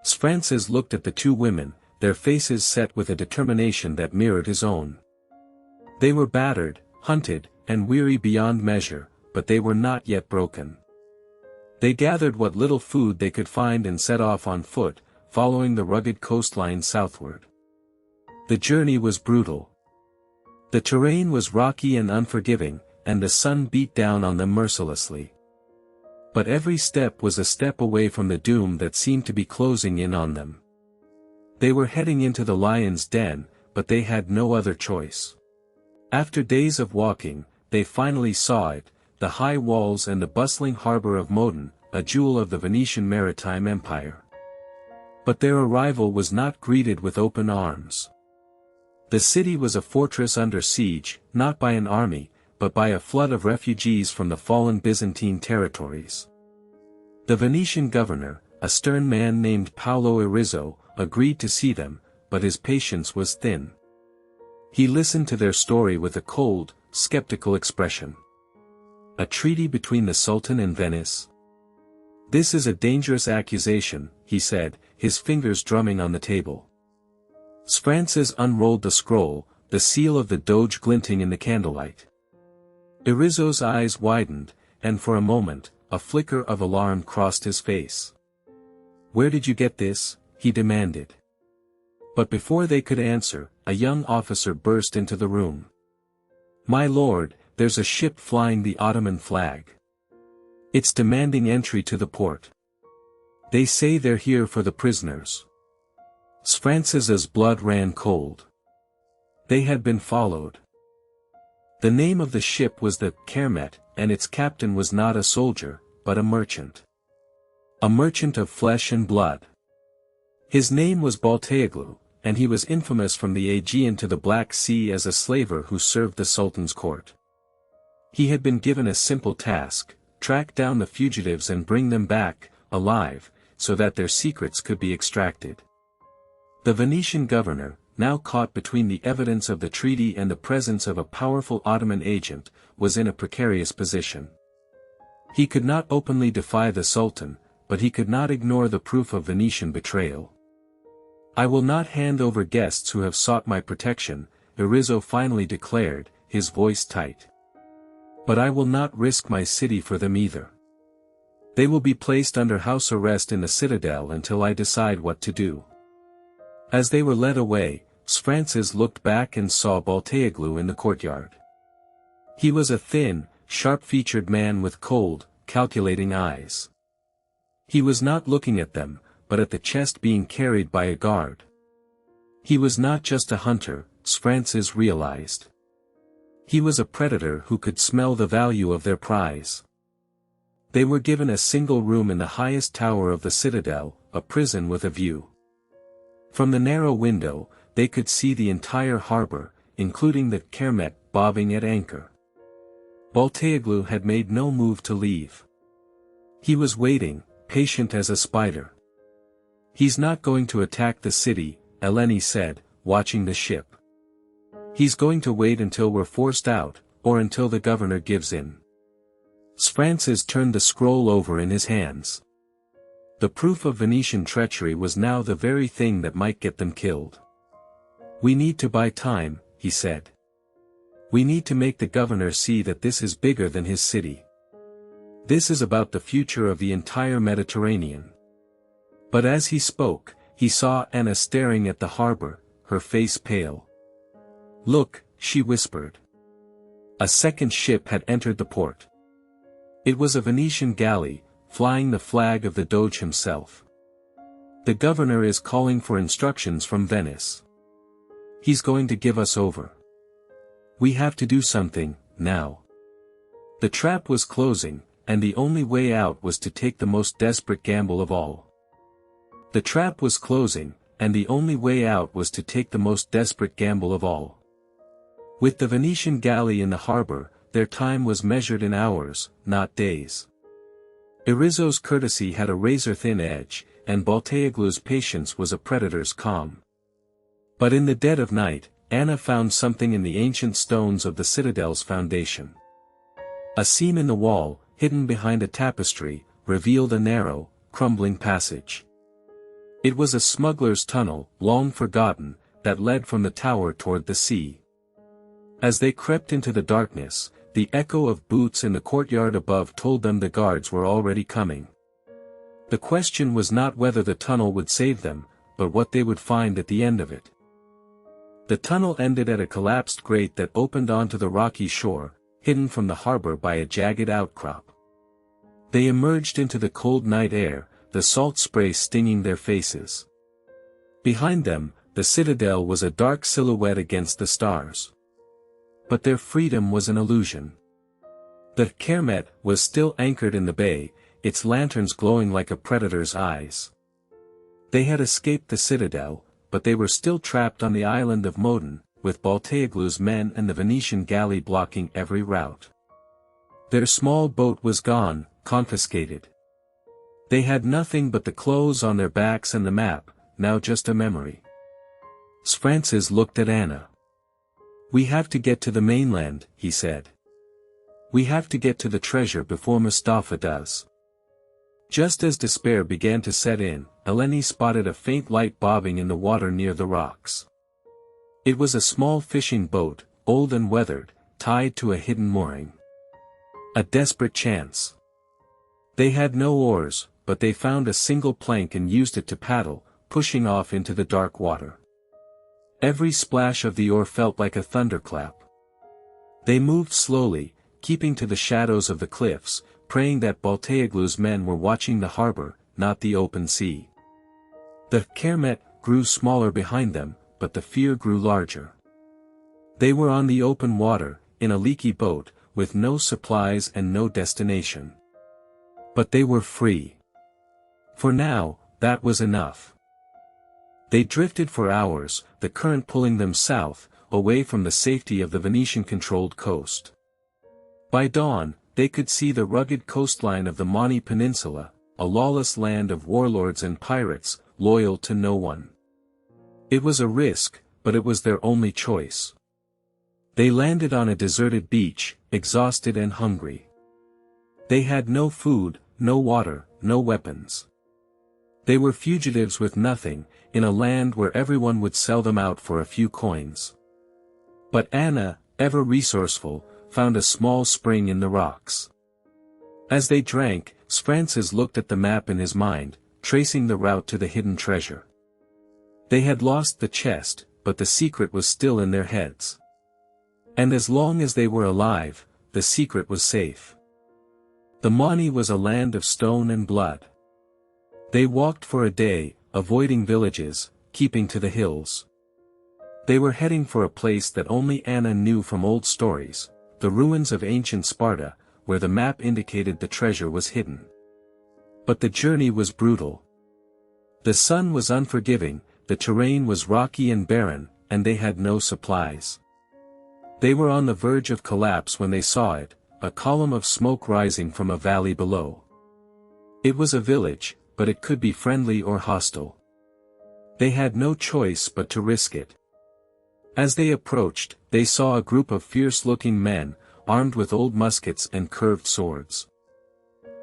Francis looked at the two women, their faces set with a determination that mirrored his own. They were battered, hunted, and weary beyond measure, but they were not yet broken. They gathered what little food they could find and set off on foot, following the rugged coastline southward. The journey was brutal. The terrain was rocky and unforgiving, and the sun beat down on them mercilessly. But every step was a step away from the doom that seemed to be closing in on them. They were heading into the lion's den, but they had no other choice. After days of walking, they finally saw it, the high walls and the bustling harbor of Modin, a jewel of the Venetian maritime empire. But their arrival was not greeted with open arms. The city was a fortress under siege, not by an army, but by a flood of refugees from the fallen Byzantine territories. The Venetian governor, a stern man named Paolo Irizzo, agreed to see them, but his patience was thin. He listened to their story with a cold, skeptical expression. A treaty between the Sultan and Venice? This is a dangerous accusation, he said, his fingers drumming on the table. Francis unrolled the scroll, the seal of the Doge glinting in the candlelight. Irizzo's eyes widened, and for a moment, a flicker of alarm crossed his face. "Where did you get this?" he demanded. But before they could answer, a young officer burst into the room. "My lord, there's a ship flying the Ottoman flag. It's demanding entry to the port. They say they're here for the prisoners." Francis's blood ran cold. They had been followed. The name of the ship was the Kermet, and its captain was not a soldier, but a merchant. A merchant of flesh and blood. His name was Balteoglu, and he was infamous from the Aegean to the Black Sea as a slaver who served the Sultan's court. He had been given a simple task: track down the fugitives and bring them back, alive, so that their secrets could be extracted. The Venetian governor, now caught between the evidence of the treaty and the presence of a powerful Ottoman agent, was in a precarious position. He could not openly defy the Sultan, but he could not ignore the proof of Venetian betrayal. "I will not hand over guests who have sought my protection," Irizzo finally declared, his voice tight. "But I will not risk my city for them either. They will be placed under house arrest in the citadel until I decide what to do." As they were led away, Francis looked back and saw Balteoglu in the courtyard. He was a thin, sharp-featured man with cold, calculating eyes. He was not looking at them, but at the chest being carried by a guard. He was not just a hunter, Francis realized. He was a predator who could smell the value of their prize. They were given a single room in the highest tower of the citadel, a prison with a view. From the narrow window, they could see the entire harbor, including the Kermet bobbing at anchor. Balteoglu had made no move to leave. He was waiting, patient as a spider. "He's not going to attack the city," Eleni said, watching the ship. "He's going to wait until we're forced out, or until the governor gives in." Francis turned the scroll over in his hands. The proof of Venetian treachery was now the very thing that might get them killed. "We need to buy time," he said. "We need to make the governor see that this is bigger than his city. This is about the future of the entire Mediterranean." But as he spoke, he saw Anna staring at the harbor, her face pale. "Look," she whispered. A second ship had entered the port. It was a Venetian galley, flying the flag of the Doge himself. "The governor is calling for instructions from Venice. He's going to give us over. We have to do something, now." The trap was closing, and the only way out was to take the most desperate gamble of all. The trap was closing, and the only way out was to take the most desperate gamble of all. With the Venetian galley in the harbor, their time was measured in hours, not days. Irizzo's courtesy had a razor-thin edge, and Balteoglu's patience was a predator's calm. But in the dead of night, Anna found something in the ancient stones of the citadel's foundation. A seam in the wall, hidden behind a tapestry, revealed a narrow, crumbling passage. It was a smuggler's tunnel, long forgotten, that led from the tower toward the sea. As they crept into the darkness, the echo of boots in the courtyard above told them the guards were already coming. The question was not whether the tunnel would save them, but what they would find at the end of it. The tunnel ended at a collapsed grate that opened onto the rocky shore, hidden from the harbor by a jagged outcrop. They emerged into the cold night air, the salt spray stinging their faces. Behind them, the citadel was a dark silhouette against the stars. But their freedom was an illusion. The Kermet was still anchored in the bay, its lanterns glowing like a predator's eyes. They had escaped the citadel, but they were still trapped on the island of Modin, with Balteoglu's men and the Venetian galley blocking every route. Their small boat was gone, confiscated. They had nothing but the clothes on their backs and the map, now just a memory. Francis looked at Anna. "We have to get to the mainland," he said. "We have to get to the treasure before Mustafa does." Just as despair began to set in, Eleni spotted a faint light bobbing in the water near the rocks. It was a small fishing boat, old and weathered, tied to a hidden mooring. A desperate chance. They had no oars, but they found a single plank and used it to paddle, pushing off into the dark water. Every splash of the oar felt like a thunderclap. They moved slowly, keeping to the shadows of the cliffs, praying that Balteoglu's men were watching the harbor, not the open sea. The Kermet grew smaller behind them, but the fear grew larger. They were on the open water, in a leaky boat, with no supplies and no destination. But they were free. For now, that was enough. They drifted for hours, the current pulling them south, away from the safety of the Venetian-controlled coast. By dawn, they could see the rugged coastline of the Mani Peninsula, a lawless land of warlords and pirates, loyal to no one. It was a risk, but it was their only choice. They landed on a deserted beach, exhausted and hungry. They had no food, no water, no weapons. They were fugitives with nothing, in a land where everyone would sell them out for a few coins. But Anna, ever resourceful, found a small spring in the rocks. As they drank, Francis looked at the map in his mind, tracing the route to the hidden treasure. They had lost the chest, but the secret was still in their heads. And as long as they were alive, the secret was safe. The Mani was a land of stone and blood. They walked for a day, avoiding villages, keeping to the hills. They were heading for a place that only Anna knew from old stories, the ruins of ancient Sparta, where the map indicated the treasure was hidden. But the journey was brutal. The sun was unforgiving, the terrain was rocky and barren, and they had no supplies. They were on the verge of collapse when they saw it, a column of smoke rising from a valley below. It was a village, but it could be friendly or hostile. They had no choice but to risk it. As they approached, they saw a group of fierce-looking men, armed with old muskets and curved swords.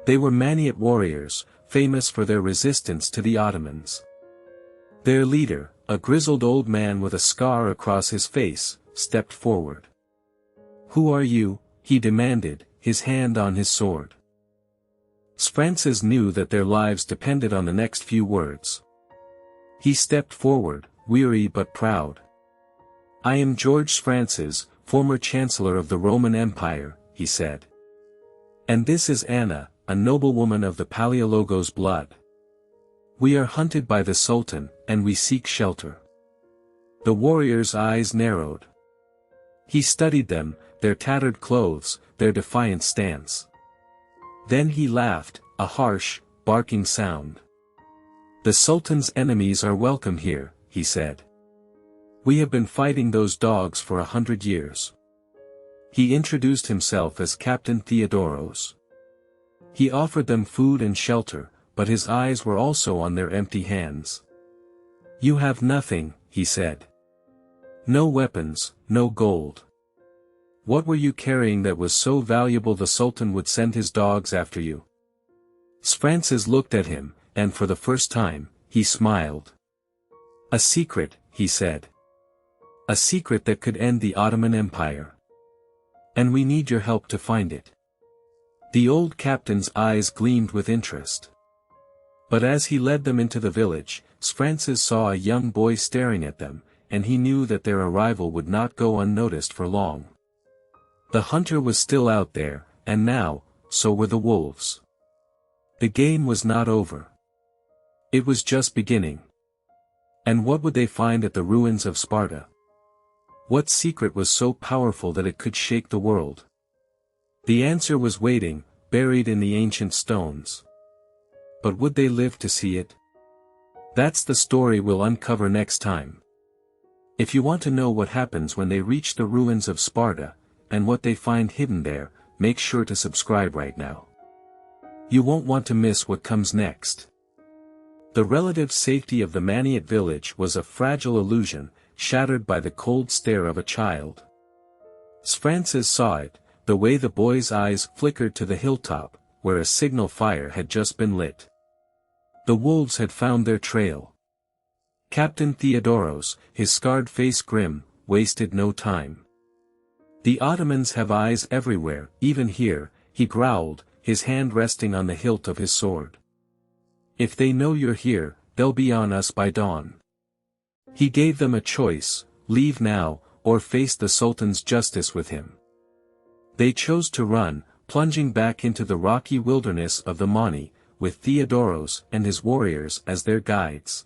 They were Maniot warriors, famous for their resistance to the Ottomans. Their leader, a grizzled old man with a scar across his face, stepped forward. "Who are you?" he demanded, his hand on his sword. Francis knew that their lives depended on the next few words. He stepped forward, weary but proud. "I am George Francis, former Chancellor of the Roman Empire," he said. "And this is Anna, a noblewoman of the Paleologos blood. We are hunted by the Sultan, and we seek shelter." The warrior's eyes narrowed. He studied them, their tattered clothes, their defiant stance. Then he laughed, a harsh, barking sound. "The Sultan's enemies are welcome here," he said. "We have been fighting those dogs for 100 years." He introduced himself as Captain Theodoros. He offered them food and shelter, but his eyes were also on their empty hands. "You have nothing," he said. "No weapons, no gold. What were you carrying that was so valuable the Sultan would send his dogs after you?" Francis looked at him, and for the first time, he smiled. "A secret," he said. "A secret that could end the Ottoman Empire. And we need your help to find it." The old captain's eyes gleamed with interest. But as he led them into the village, Francis saw a young boy staring at them, and he knew that their arrival would not go unnoticed for long. The hunter was still out there, and now, so were the wolves. The game was not over. It was just beginning. And what would they find at the ruins of Sparta? What secret was so powerful that it could shake the world? The answer was waiting, buried in the ancient stones. But would they live to see it? That's the story we'll uncover next time. If you want to know what happens when they reach the ruins of Sparta, and what they find hidden there, make sure to subscribe right now. You won't want to miss what comes next. The relative safety of the Maniot village was a fragile illusion, shattered by the cold stare of a child. Francis saw it, the way the boy's eyes flickered to the hilltop, where a signal fire had just been lit. The wolves had found their trail. Captain Theodoros, his scarred face grim, wasted no time. The Ottomans have eyes everywhere, even here, he growled, his hand resting on the hilt of his sword. If they know you're here, they'll be on us by dawn. He gave them a choice, leave now, or face the Sultan's justice with him. They chose to run, plunging back into the rocky wilderness of the Mani, with Theodoros and his warriors as their guides.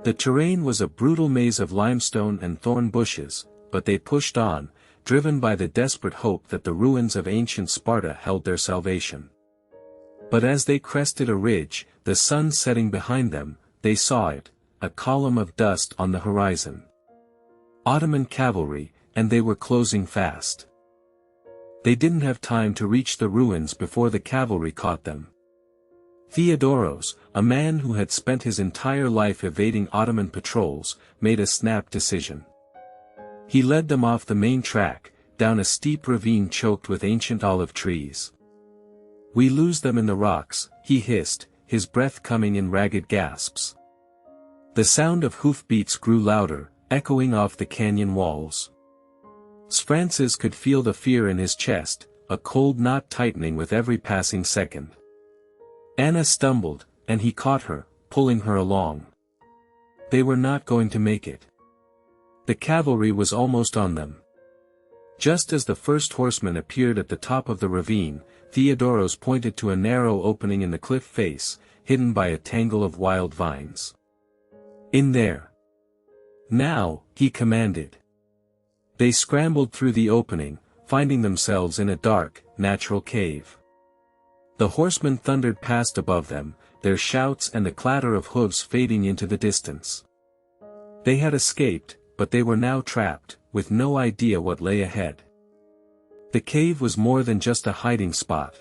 The terrain was a brutal maze of limestone and thorn bushes, but they pushed on, driven by the desperate hope that the ruins of ancient Sparta held their salvation. But as they crested a ridge, the sun setting behind them, they saw it, a column of dust on the horizon. Ottoman cavalry, and they were closing fast. They didn't have time to reach the ruins before the cavalry caught them. Theodoros, a man who had spent his entire life evading Ottoman patrols, made a snap decision. He led them off the main track, down a steep ravine choked with ancient olive trees. We lose them in the rocks, he hissed, his breath coming in ragged gasps. The sound of hoofbeats grew louder, echoing off the canyon walls. Francis could feel the fear in his chest, a cold knot tightening with every passing second. Anna stumbled, and he caught her, pulling her along. They were not going to make it. The cavalry was almost on them. Just as the first horseman appeared at the top of the ravine, Theodoros pointed to a narrow opening in the cliff face, hidden by a tangle of wild vines. In there. Now, he commanded. They scrambled through the opening, finding themselves in a dark, natural cave. The horsemen thundered past above them, their shouts and the clatter of hooves fading into the distance. They had escaped, but they were now trapped, with no idea what lay ahead. The cave was more than just a hiding spot.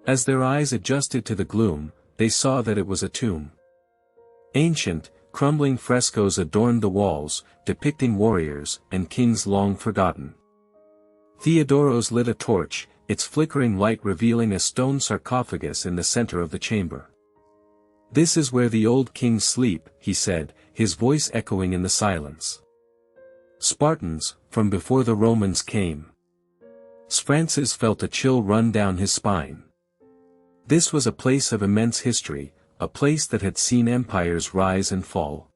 As their eyes adjusted to the gloom, they saw that it was a tomb. Ancient, crumbling frescoes adorned the walls, depicting warriors and kings long forgotten. Theodoros lit a torch, its flickering light revealing a stone sarcophagus in the center of the chamber. "This is where the old kings sleep," he said, his voice echoing in the silence. "Spartans, from before the Romans came." Francis felt a chill run down his spine. This was a place of immense history, a place that had seen empires rise and fall.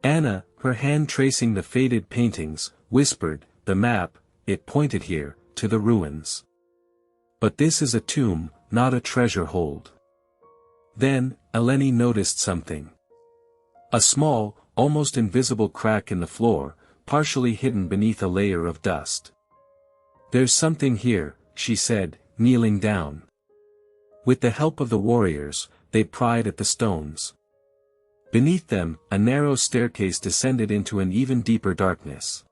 Anna, her hand tracing the faded paintings, whispered, "The map, it pointed here, to the ruins. But this is a tomb, not a treasure hold." Then, Eleni noticed something. A small, almost invisible crack in the floor, partially hidden beneath a layer of dust. "There's something here," she said, kneeling down. With the help of the warriors, they pried at the stones. Beneath them, a narrow staircase descended into an even deeper darkness.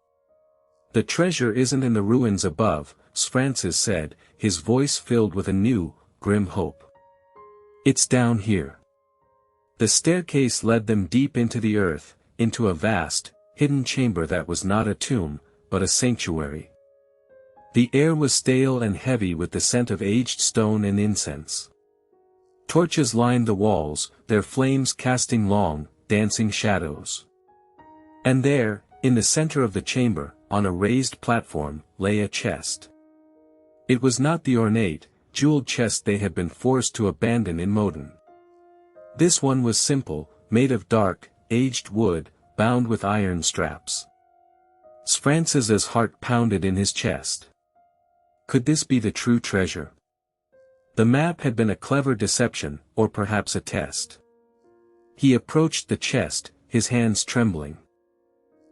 "The treasure isn't in the ruins above," Francis said, his voice filled with a new, grim hope. "It's down here." The staircase led them deep into the earth, into a vast, hidden chamber that was not a tomb, but a sanctuary. The air was stale and heavy with the scent of aged stone and incense. Torches lined the walls, their flames casting long, dancing shadows. And there, in the center of the chamber, on a raised platform, lay a chest. It was not the ornate, jeweled chest they had been forced to abandon in Modin. This one was simple, made of dark, aged wood, bound with iron straps. Francis's heart pounded in his chest. Could this be the true treasure? The map had been a clever deception, or perhaps a test. He approached the chest, his hands trembling.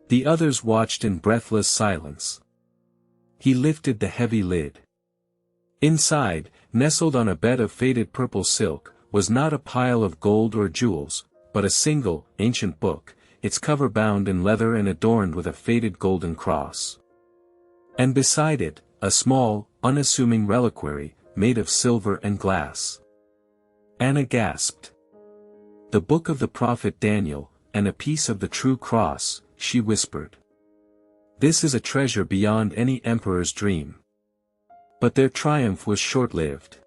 The others watched in breathless silence. He lifted the heavy lid. Inside, nestled on a bed of faded purple silk, was not a pile of gold or jewels, but a single, ancient book, its cover bound in leather and adorned with a faded golden cross. And beside it, a small, unassuming reliquary, made of silver and glass. Anna gasped. "The book of the prophet Daniel, and a piece of the true cross," she whispered. "This is a treasure beyond any emperor's dream." But their triumph was short-lived.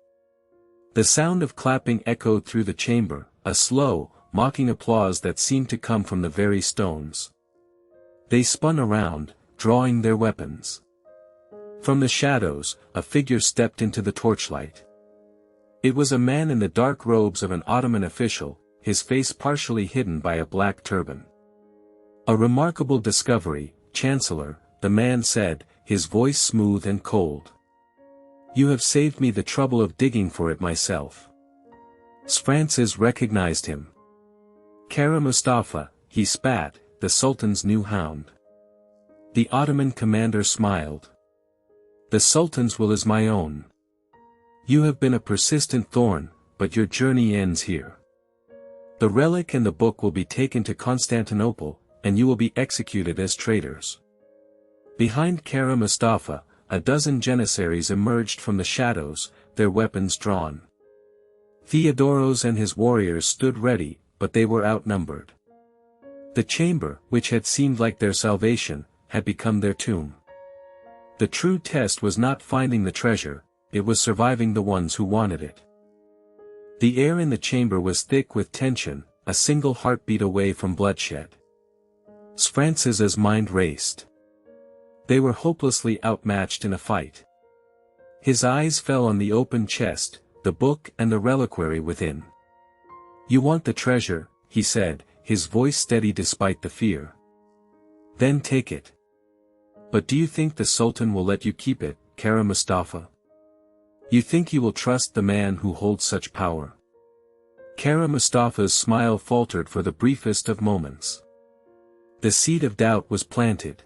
The sound of clapping echoed through the chamber, a slow, mocking applause that seemed to come from the very stones. They spun around, drawing their weapons. From the shadows, a figure stepped into the torchlight. It was a man in the dark robes of an Ottoman official, his face partially hidden by a black turban. "A remarkable discovery, Chancellor," the man said, his voice smooth and cold. "You have saved me the trouble of digging for it myself." Francis recognized him. "Kara Mustafa," he spat, "the Sultan's new hound." The Ottoman commander smiled. "The Sultan's will is my own. You have been a persistent thorn, but your journey ends here. The relic and the book will be taken to Constantinople, and you will be executed as traitors." Behind Kara Mustafa, a dozen janissaries emerged from the shadows, their weapons drawn. Theodoros and his warriors stood ready, but they were outnumbered. The chamber, which had seemed like their salvation, had become their tomb. The true test was not finding the treasure, it was surviving the ones who wanted it. The air in the chamber was thick with tension, a single heartbeat away from bloodshed. Francis's mind raced. They were hopelessly outmatched in a fight. His eyes fell on the open chest, the book and the reliquary within. "You want the treasure," he said, his voice steady despite the fear. "Then take it. But do you think the Sultan will let you keep it, Kara Mustafa? You think you will trust the man who holds such power?" Kara Mustafa's smile faltered for the briefest of moments. The seed of doubt was planted.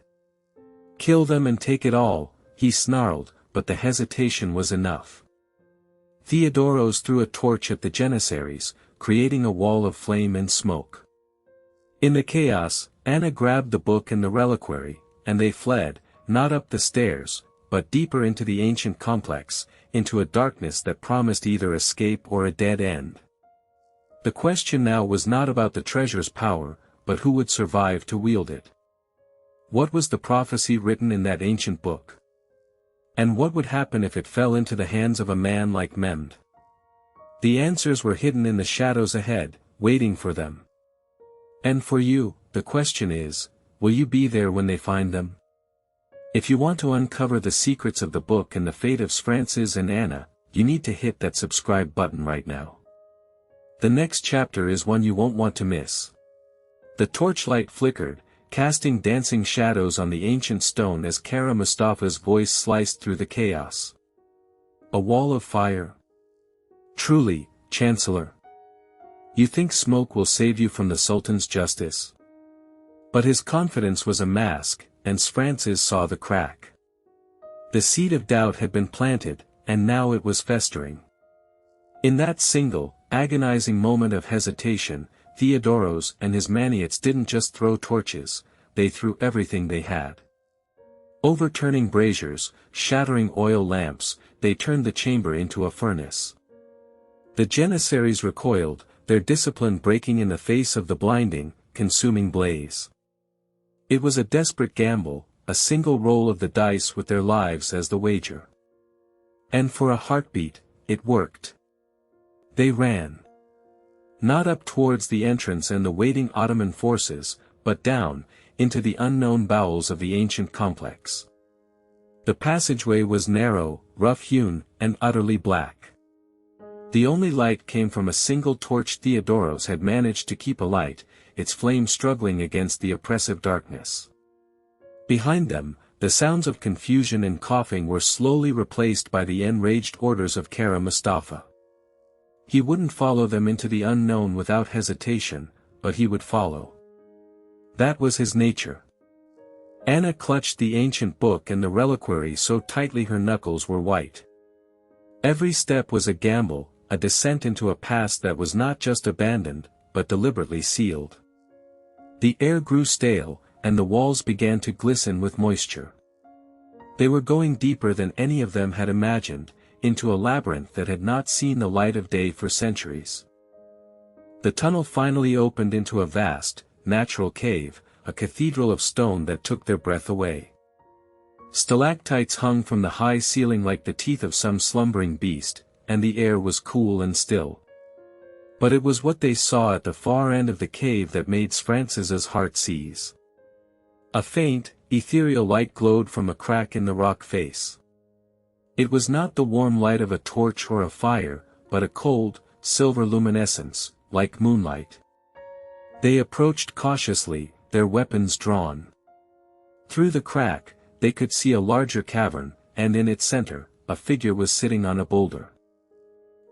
"Kill them and take it all," he snarled, but the hesitation was enough. Theodoros threw a torch at the janissaries, creating a wall of flame and smoke. In the chaos, Anna grabbed the book and the reliquary, and they fled, not up the stairs, but deeper into the ancient complex, into a darkness that promised either escape or a dead end. The question now was not about the treasure's power, but who would survive to wield it. What was the prophecy written in that ancient book? And what would happen if it fell into the hands of a man like Mehmed? The answers were hidden in the shadows ahead, waiting for them. And for you, the question is, will you be there when they find them? If you want to uncover the secrets of the book and the fate of Francis and Anna, you need to hit that subscribe button right now. The next chapter is one you won't want to miss. The torchlight flickered, casting dancing shadows on the ancient stone as Kara Mustafa's voice sliced through the chaos. "A wall of fire? Truly, Chancellor. You think smoke will save you from the Sultan's justice?" But his confidence was a mask, and Francis saw the crack. The seed of doubt had been planted, and now it was festering. In that single, agonizing moment of hesitation, Theodoros and his maniots didn't just throw torches, they threw everything they had. Overturning braziers, shattering oil lamps, they turned the chamber into a furnace. The janissaries recoiled, their discipline breaking in the face of the blinding, consuming blaze. It was a desperate gamble, a single roll of the dice with their lives as the wager. And for a heartbeat, it worked. They ran. Not up towards the entrance and the waiting Ottoman forces, but down, into the unknown bowels of the ancient complex. The passageway was narrow, rough-hewn, and utterly black. The only light came from a single torch Theodoros had managed to keep alight, its flame struggling against the oppressive darkness. Behind them, the sounds of confusion and coughing were slowly replaced by the enraged orders of Kara Mustafa. He wouldn't follow them into the unknown without hesitation, but he would follow. That was his nature. Anna clutched the ancient book and the reliquary so tightly her knuckles were white. Every step was a gamble, a descent into a past that was not just abandoned, but deliberately sealed. The air grew stale, and the walls began to glisten with moisture. They were going deeper than any of them had imagined, into a labyrinth that had not seen the light of day for centuries. The tunnel finally opened into a vast, natural cave, a cathedral of stone that took their breath away. Stalactites hung from the high ceiling like the teeth of some slumbering beast, and the air was cool and still. But it was what they saw at the far end of the cave that made Francis's heart seize. A faint, ethereal light glowed from a crack in the rock face. It was not the warm light of a torch or a fire, but a cold, silver luminescence, like moonlight. They approached cautiously, their weapons drawn. Through the crack, they could see a larger cavern, and in its center, a figure was sitting on a boulder.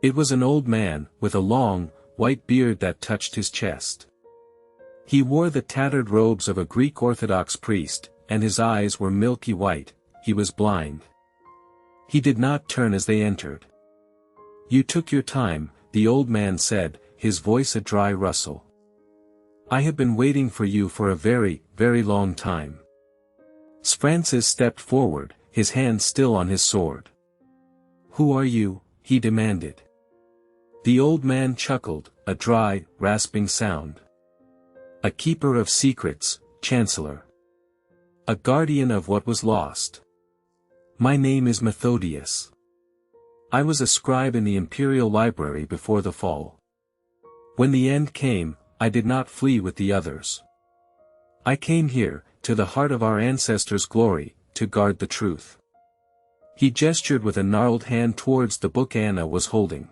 It was an old man, with a long, white beard that touched his chest. He wore the tattered robes of a Greek Orthodox priest, and his eyes were milky white. He was blind. He did not turn as they entered. "You took your time," the old man said, his voice a dry rustle. "I have been waiting for you for a very, very long time." Francis stepped forward, his hand still on his sword. "Who are you?" he demanded. The old man chuckled, a dry, rasping sound. "A keeper of secrets, Chancellor. A guardian of what was lost. My name is Methodius. I was a scribe in the imperial library before the fall. When the end came, I did not flee with the others. I came here, to the heart of our ancestors' glory, to guard the truth." He gestured with a gnarled hand towards the book Anna was holding.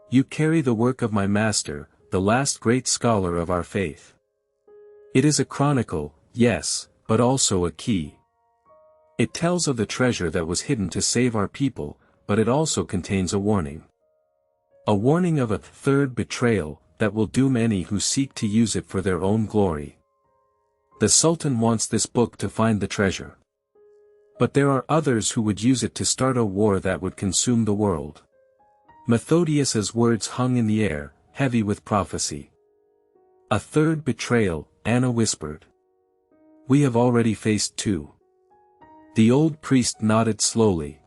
"You carry the work of my master, the last great scholar of our faith. It is a chronicle, yes, but also a key. It tells of the treasure that was hidden to save our people, but it also contains a warning. A warning of a third betrayal, that will doom any who seek to use it for their own glory. The Sultan wants this book to find the treasure. But there are others who would use it to start a war that would consume the world." Methodius's words hung in the air, heavy with prophecy. "A third betrayal," Anna whispered. "We have already faced two." The old priest nodded slowly.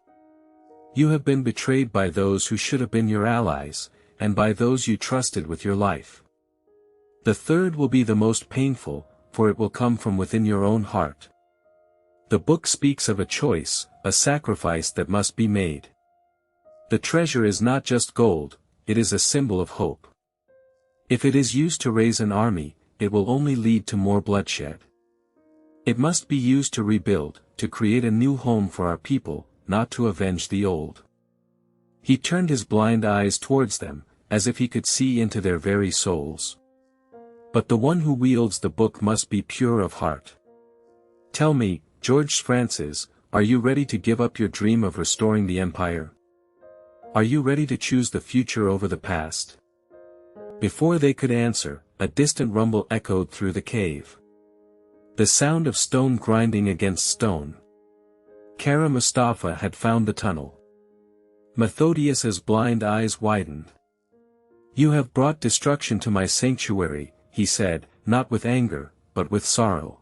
"You have been betrayed by those who should have been your allies, and by those you trusted with your life. The third will be the most painful, for it will come from within your own heart. The book speaks of a choice, a sacrifice that must be made. The treasure is not just gold, it is a symbol of hope. If it is used to raise an army, it will only lead to more bloodshed. It must be used to rebuild, to create a new home for our people, not to avenge the old." He turned his blind eyes towards them, as if he could see into their very souls. "But the one who wields the book must be pure of heart. Tell me, George Francis, are you ready to give up your dream of restoring the empire? Are you ready to choose the future over the past?" Before they could answer, a distant rumble echoed through the cave. The sound of stone grinding against stone. Kara Mustafa had found the tunnel. Methodius's blind eyes widened. "You have brought destruction to my sanctuary," he said, not with anger, but with sorrow.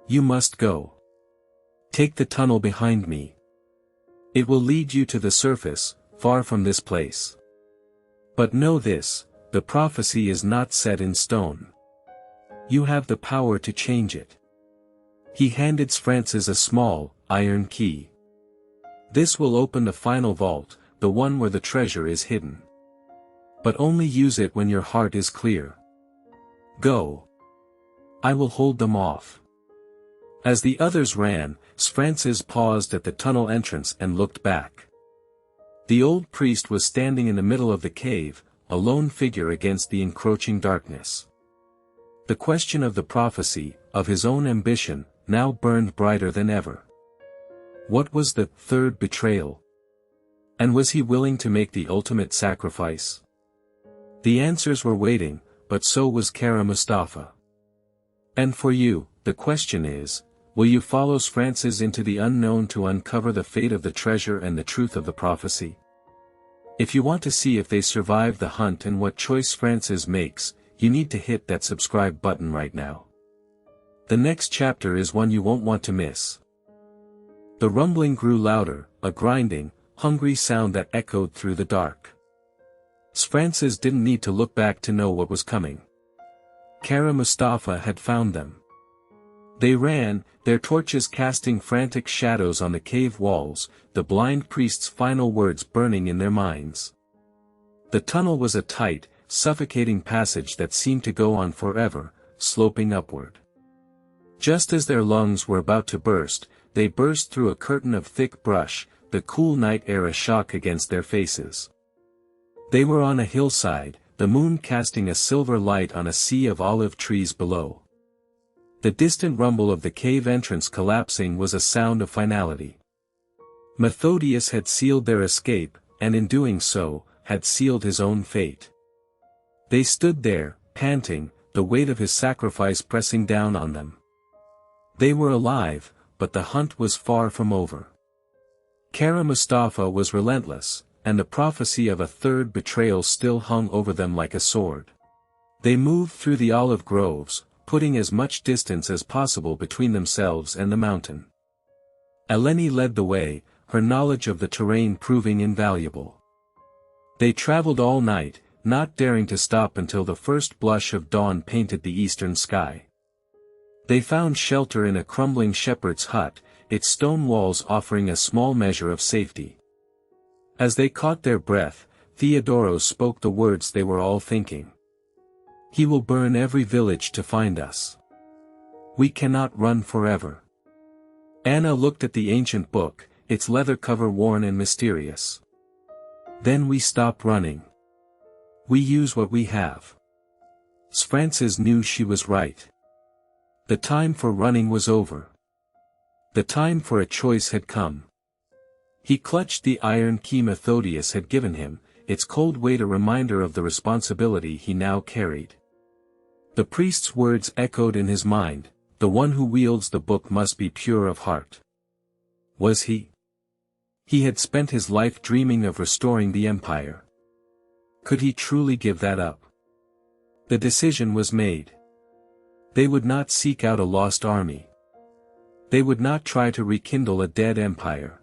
"You must go. Take the tunnel behind me. It will lead you to the surface, far from this place. But know this, the prophecy is not set in stone. You have the power to change it." He handed Francis a small, iron key. "This will open the final vault, the one where the treasure is hidden. But only use it when your heart is clear. Go. I will hold them off." As the others ran, Francis paused at the tunnel entrance and looked back. The old priest was standing in the middle of the cave, a lone figure against the encroaching darkness. The question of the prophecy, of his own ambition, now burned brighter than ever. What was the third betrayal? And was he willing to make the ultimate sacrifice? The answers were waiting, but so was Kara Mustafa. And for you, the question is, will you follow Francis into the unknown to uncover the fate of the treasure and the truth of the prophecy? If you want to see if they survive the hunt and what choice Francis makes, you need to hit that subscribe button right now. The next chapter is one you won't want to miss. The rumbling grew louder, a grinding, hungry sound that echoed through the dark. Francis didn't need to look back to know what was coming. Kara Mustafa had found them. They ran, their torches casting frantic shadows on the cave walls, the blind priest's final words burning in their minds. The tunnel was a tight, suffocating passage that seemed to go on forever, sloping upward. Just as their lungs were about to burst, they burst through a curtain of thick brush, the cool night air a shock against their faces. They were on a hillside, the moon casting a silver light on a sea of olive trees below. The distant rumble of the cave entrance collapsing was a sound of finality. Methodius had sealed their escape, and in doing so, had sealed his own fate. They stood there, panting, the weight of his sacrifice pressing down on them. They were alive, but the hunt was far from over. Kara Mustafa was relentless, and the prophecy of a third betrayal still hung over them like a sword. They moved through the olive groves, putting as much distance as possible between themselves and the mountain. Eleni led the way, her knowledge of the terrain proving invaluable. They traveled all night, not daring to stop until the first blush of dawn painted the eastern sky. They found shelter in a crumbling shepherd's hut, its stone walls offering a small measure of safety. As they caught their breath, Theodoros spoke the words they were all thinking. "He will burn every village to find us. We cannot run forever." Anna looked at the ancient book, its leather cover worn and mysterious. "Then we stop running. We use what we have." Francis knew she was right. The time for running was over. The time for a choice had come. He clutched the iron key Methodius had given him, its cold weight a reminder of the responsibility he now carried. The priest's words echoed in his mind, "The one who wields the book must be pure of heart." Was he? He had spent his life dreaming of restoring the empire. Could he truly give that up? The decision was made. They would not seek out a lost army. They would not try to rekindle a dead empire.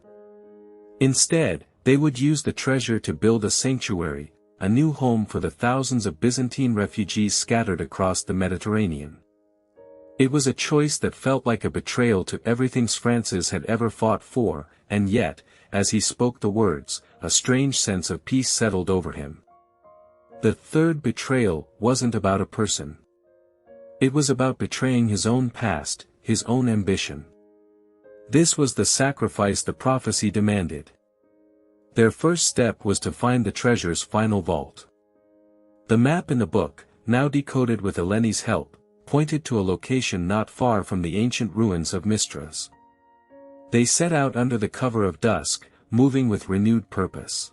Instead, they would use the treasure to build a sanctuary, a new home for the thousands of Byzantine refugees scattered across the Mediterranean. It was a choice that felt like a betrayal to everything Francis had ever fought for, and yet, as he spoke the words, a strange sense of peace settled over him. The third betrayal wasn't about a person. It was about betraying his own past, his own ambition. This was the sacrifice the prophecy demanded. Their first step was to find the treasure's final vault. The map in the book, now decoded with Eleni's help, pointed to a location not far from the ancient ruins of Mistras. They set out under the cover of dusk, moving with renewed purpose.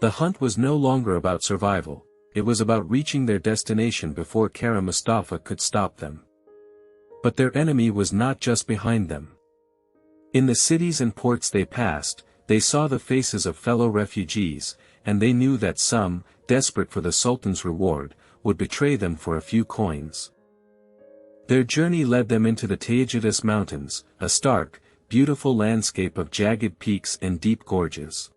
The hunt was no longer about survival, it was about reaching their destination before Kara Mustafa could stop them. But their enemy was not just behind them. In the cities and ports they passed, they saw the faces of fellow refugees, and they knew that some, desperate for the Sultan's reward, would betray them for a few coins. Their journey led them into the Taygetus Mountains, a stark, beautiful landscape of jagged peaks and deep gorges.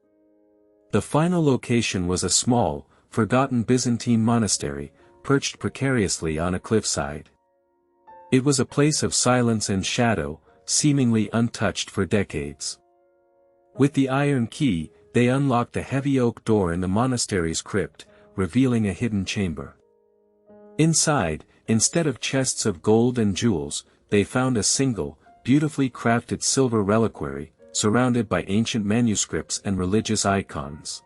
The final location was a small, forgotten Byzantine monastery, perched precariously on a cliffside. It was a place of silence and shadow, seemingly untouched for decades. With the iron key, they unlocked a heavy oak door in the monastery's crypt, revealing a hidden chamber. Inside, instead of chests of gold and jewels, they found a single, beautifully crafted silver reliquary, surrounded by ancient manuscripts and religious icons.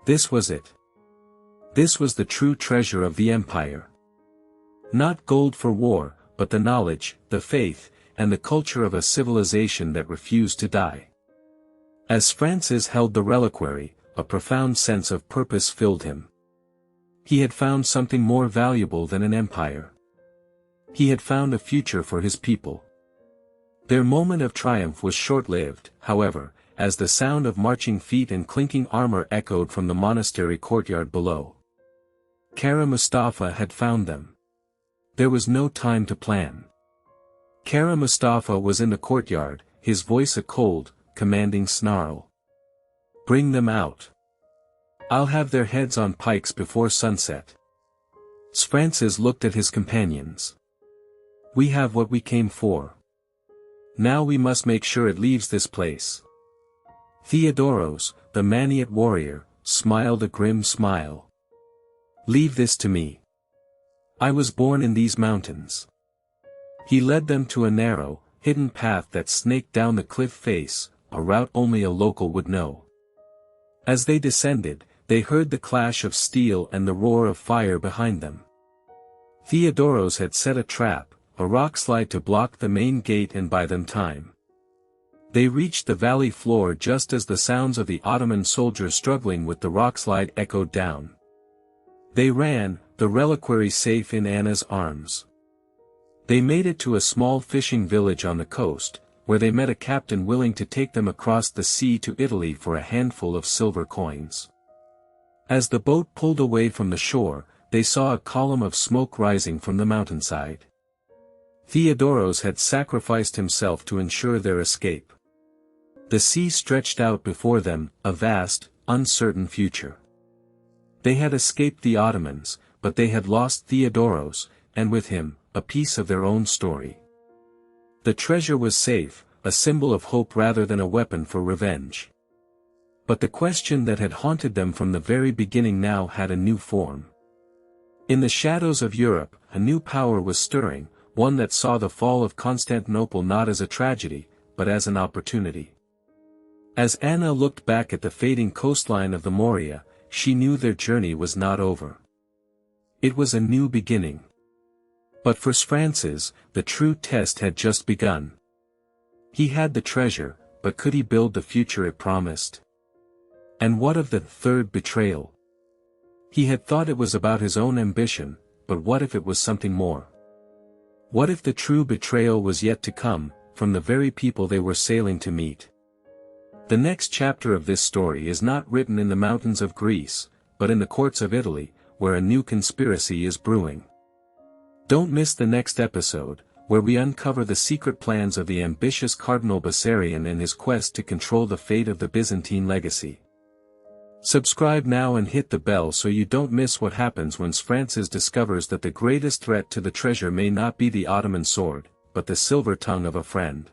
This was it. This was the true treasure of the empire. Not gold for war, but the knowledge, the faith, and the culture of a civilization that refused to die. As Francis held the reliquary, a profound sense of purpose filled him. He had found something more valuable than an empire. He had found a future for his people. Their moment of triumph was short-lived, however, as the sound of marching feet and clinking armor echoed from the monastery courtyard below. Kara Mustafa had found them. There was no time to plan. Kara Mustafa was in the courtyard, his voice a cold, commanding snarl. Bring them out. I'll have their heads on pikes before sunset. Francis looked at his companions. We have what we came for. Now we must make sure it leaves this place. Theodoros, the Maniot warrior, smiled a grim smile. Leave this to me. I was born in these mountains. He led them to a narrow, hidden path that snaked down the cliff face, a route only a local would know. As they descended, they heard the clash of steel and the roar of fire behind them. Theodoros had set a trap, a rockslide to block the main gate and buy them time. They reached the valley floor just as the sounds of the Ottoman soldiers struggling with the rockslide echoed down. They ran, the reliquary safe in Anna's arms. They made it to a small fishing village on the coast, where they met a captain willing to take them across the sea to Italy for a handful of silver coins. As the boat pulled away from the shore, they saw a column of smoke rising from the mountainside. Theodoros had sacrificed himself to ensure their escape. The sea stretched out before them, a vast, uncertain future. They had escaped the Ottomans, but they had lost Theodoros, and with him, a piece of their own story. The treasure was safe, a symbol of hope rather than a weapon for revenge. But the question that had haunted them from the very beginning now had a new form. In the shadows of Europe, a new power was stirring, one that saw the fall of Constantinople not as a tragedy, but as an opportunity. As Anna looked back at the fading coastline of the Morea, she knew their journey was not over. It was a new beginning. But for Francis, the true test had just begun. He had the treasure, but could he build the future it promised? And what of the third betrayal? He had thought it was about his own ambition, but what if it was something more? What if the true betrayal was yet to come, from the very people they were sailing to meet? The next chapter of this story is not written in the mountains of Greece, but in the courts of Italy, where a new conspiracy is brewing. Don't miss the next episode, where we uncover the secret plans of the ambitious Cardinal Bessarion and his quest to control the fate of the Byzantine legacy. Subscribe now and hit the bell so you don't miss what happens when Francis discovers that the greatest threat to the treasure may not be the Ottoman sword, but the silver tongue of a friend.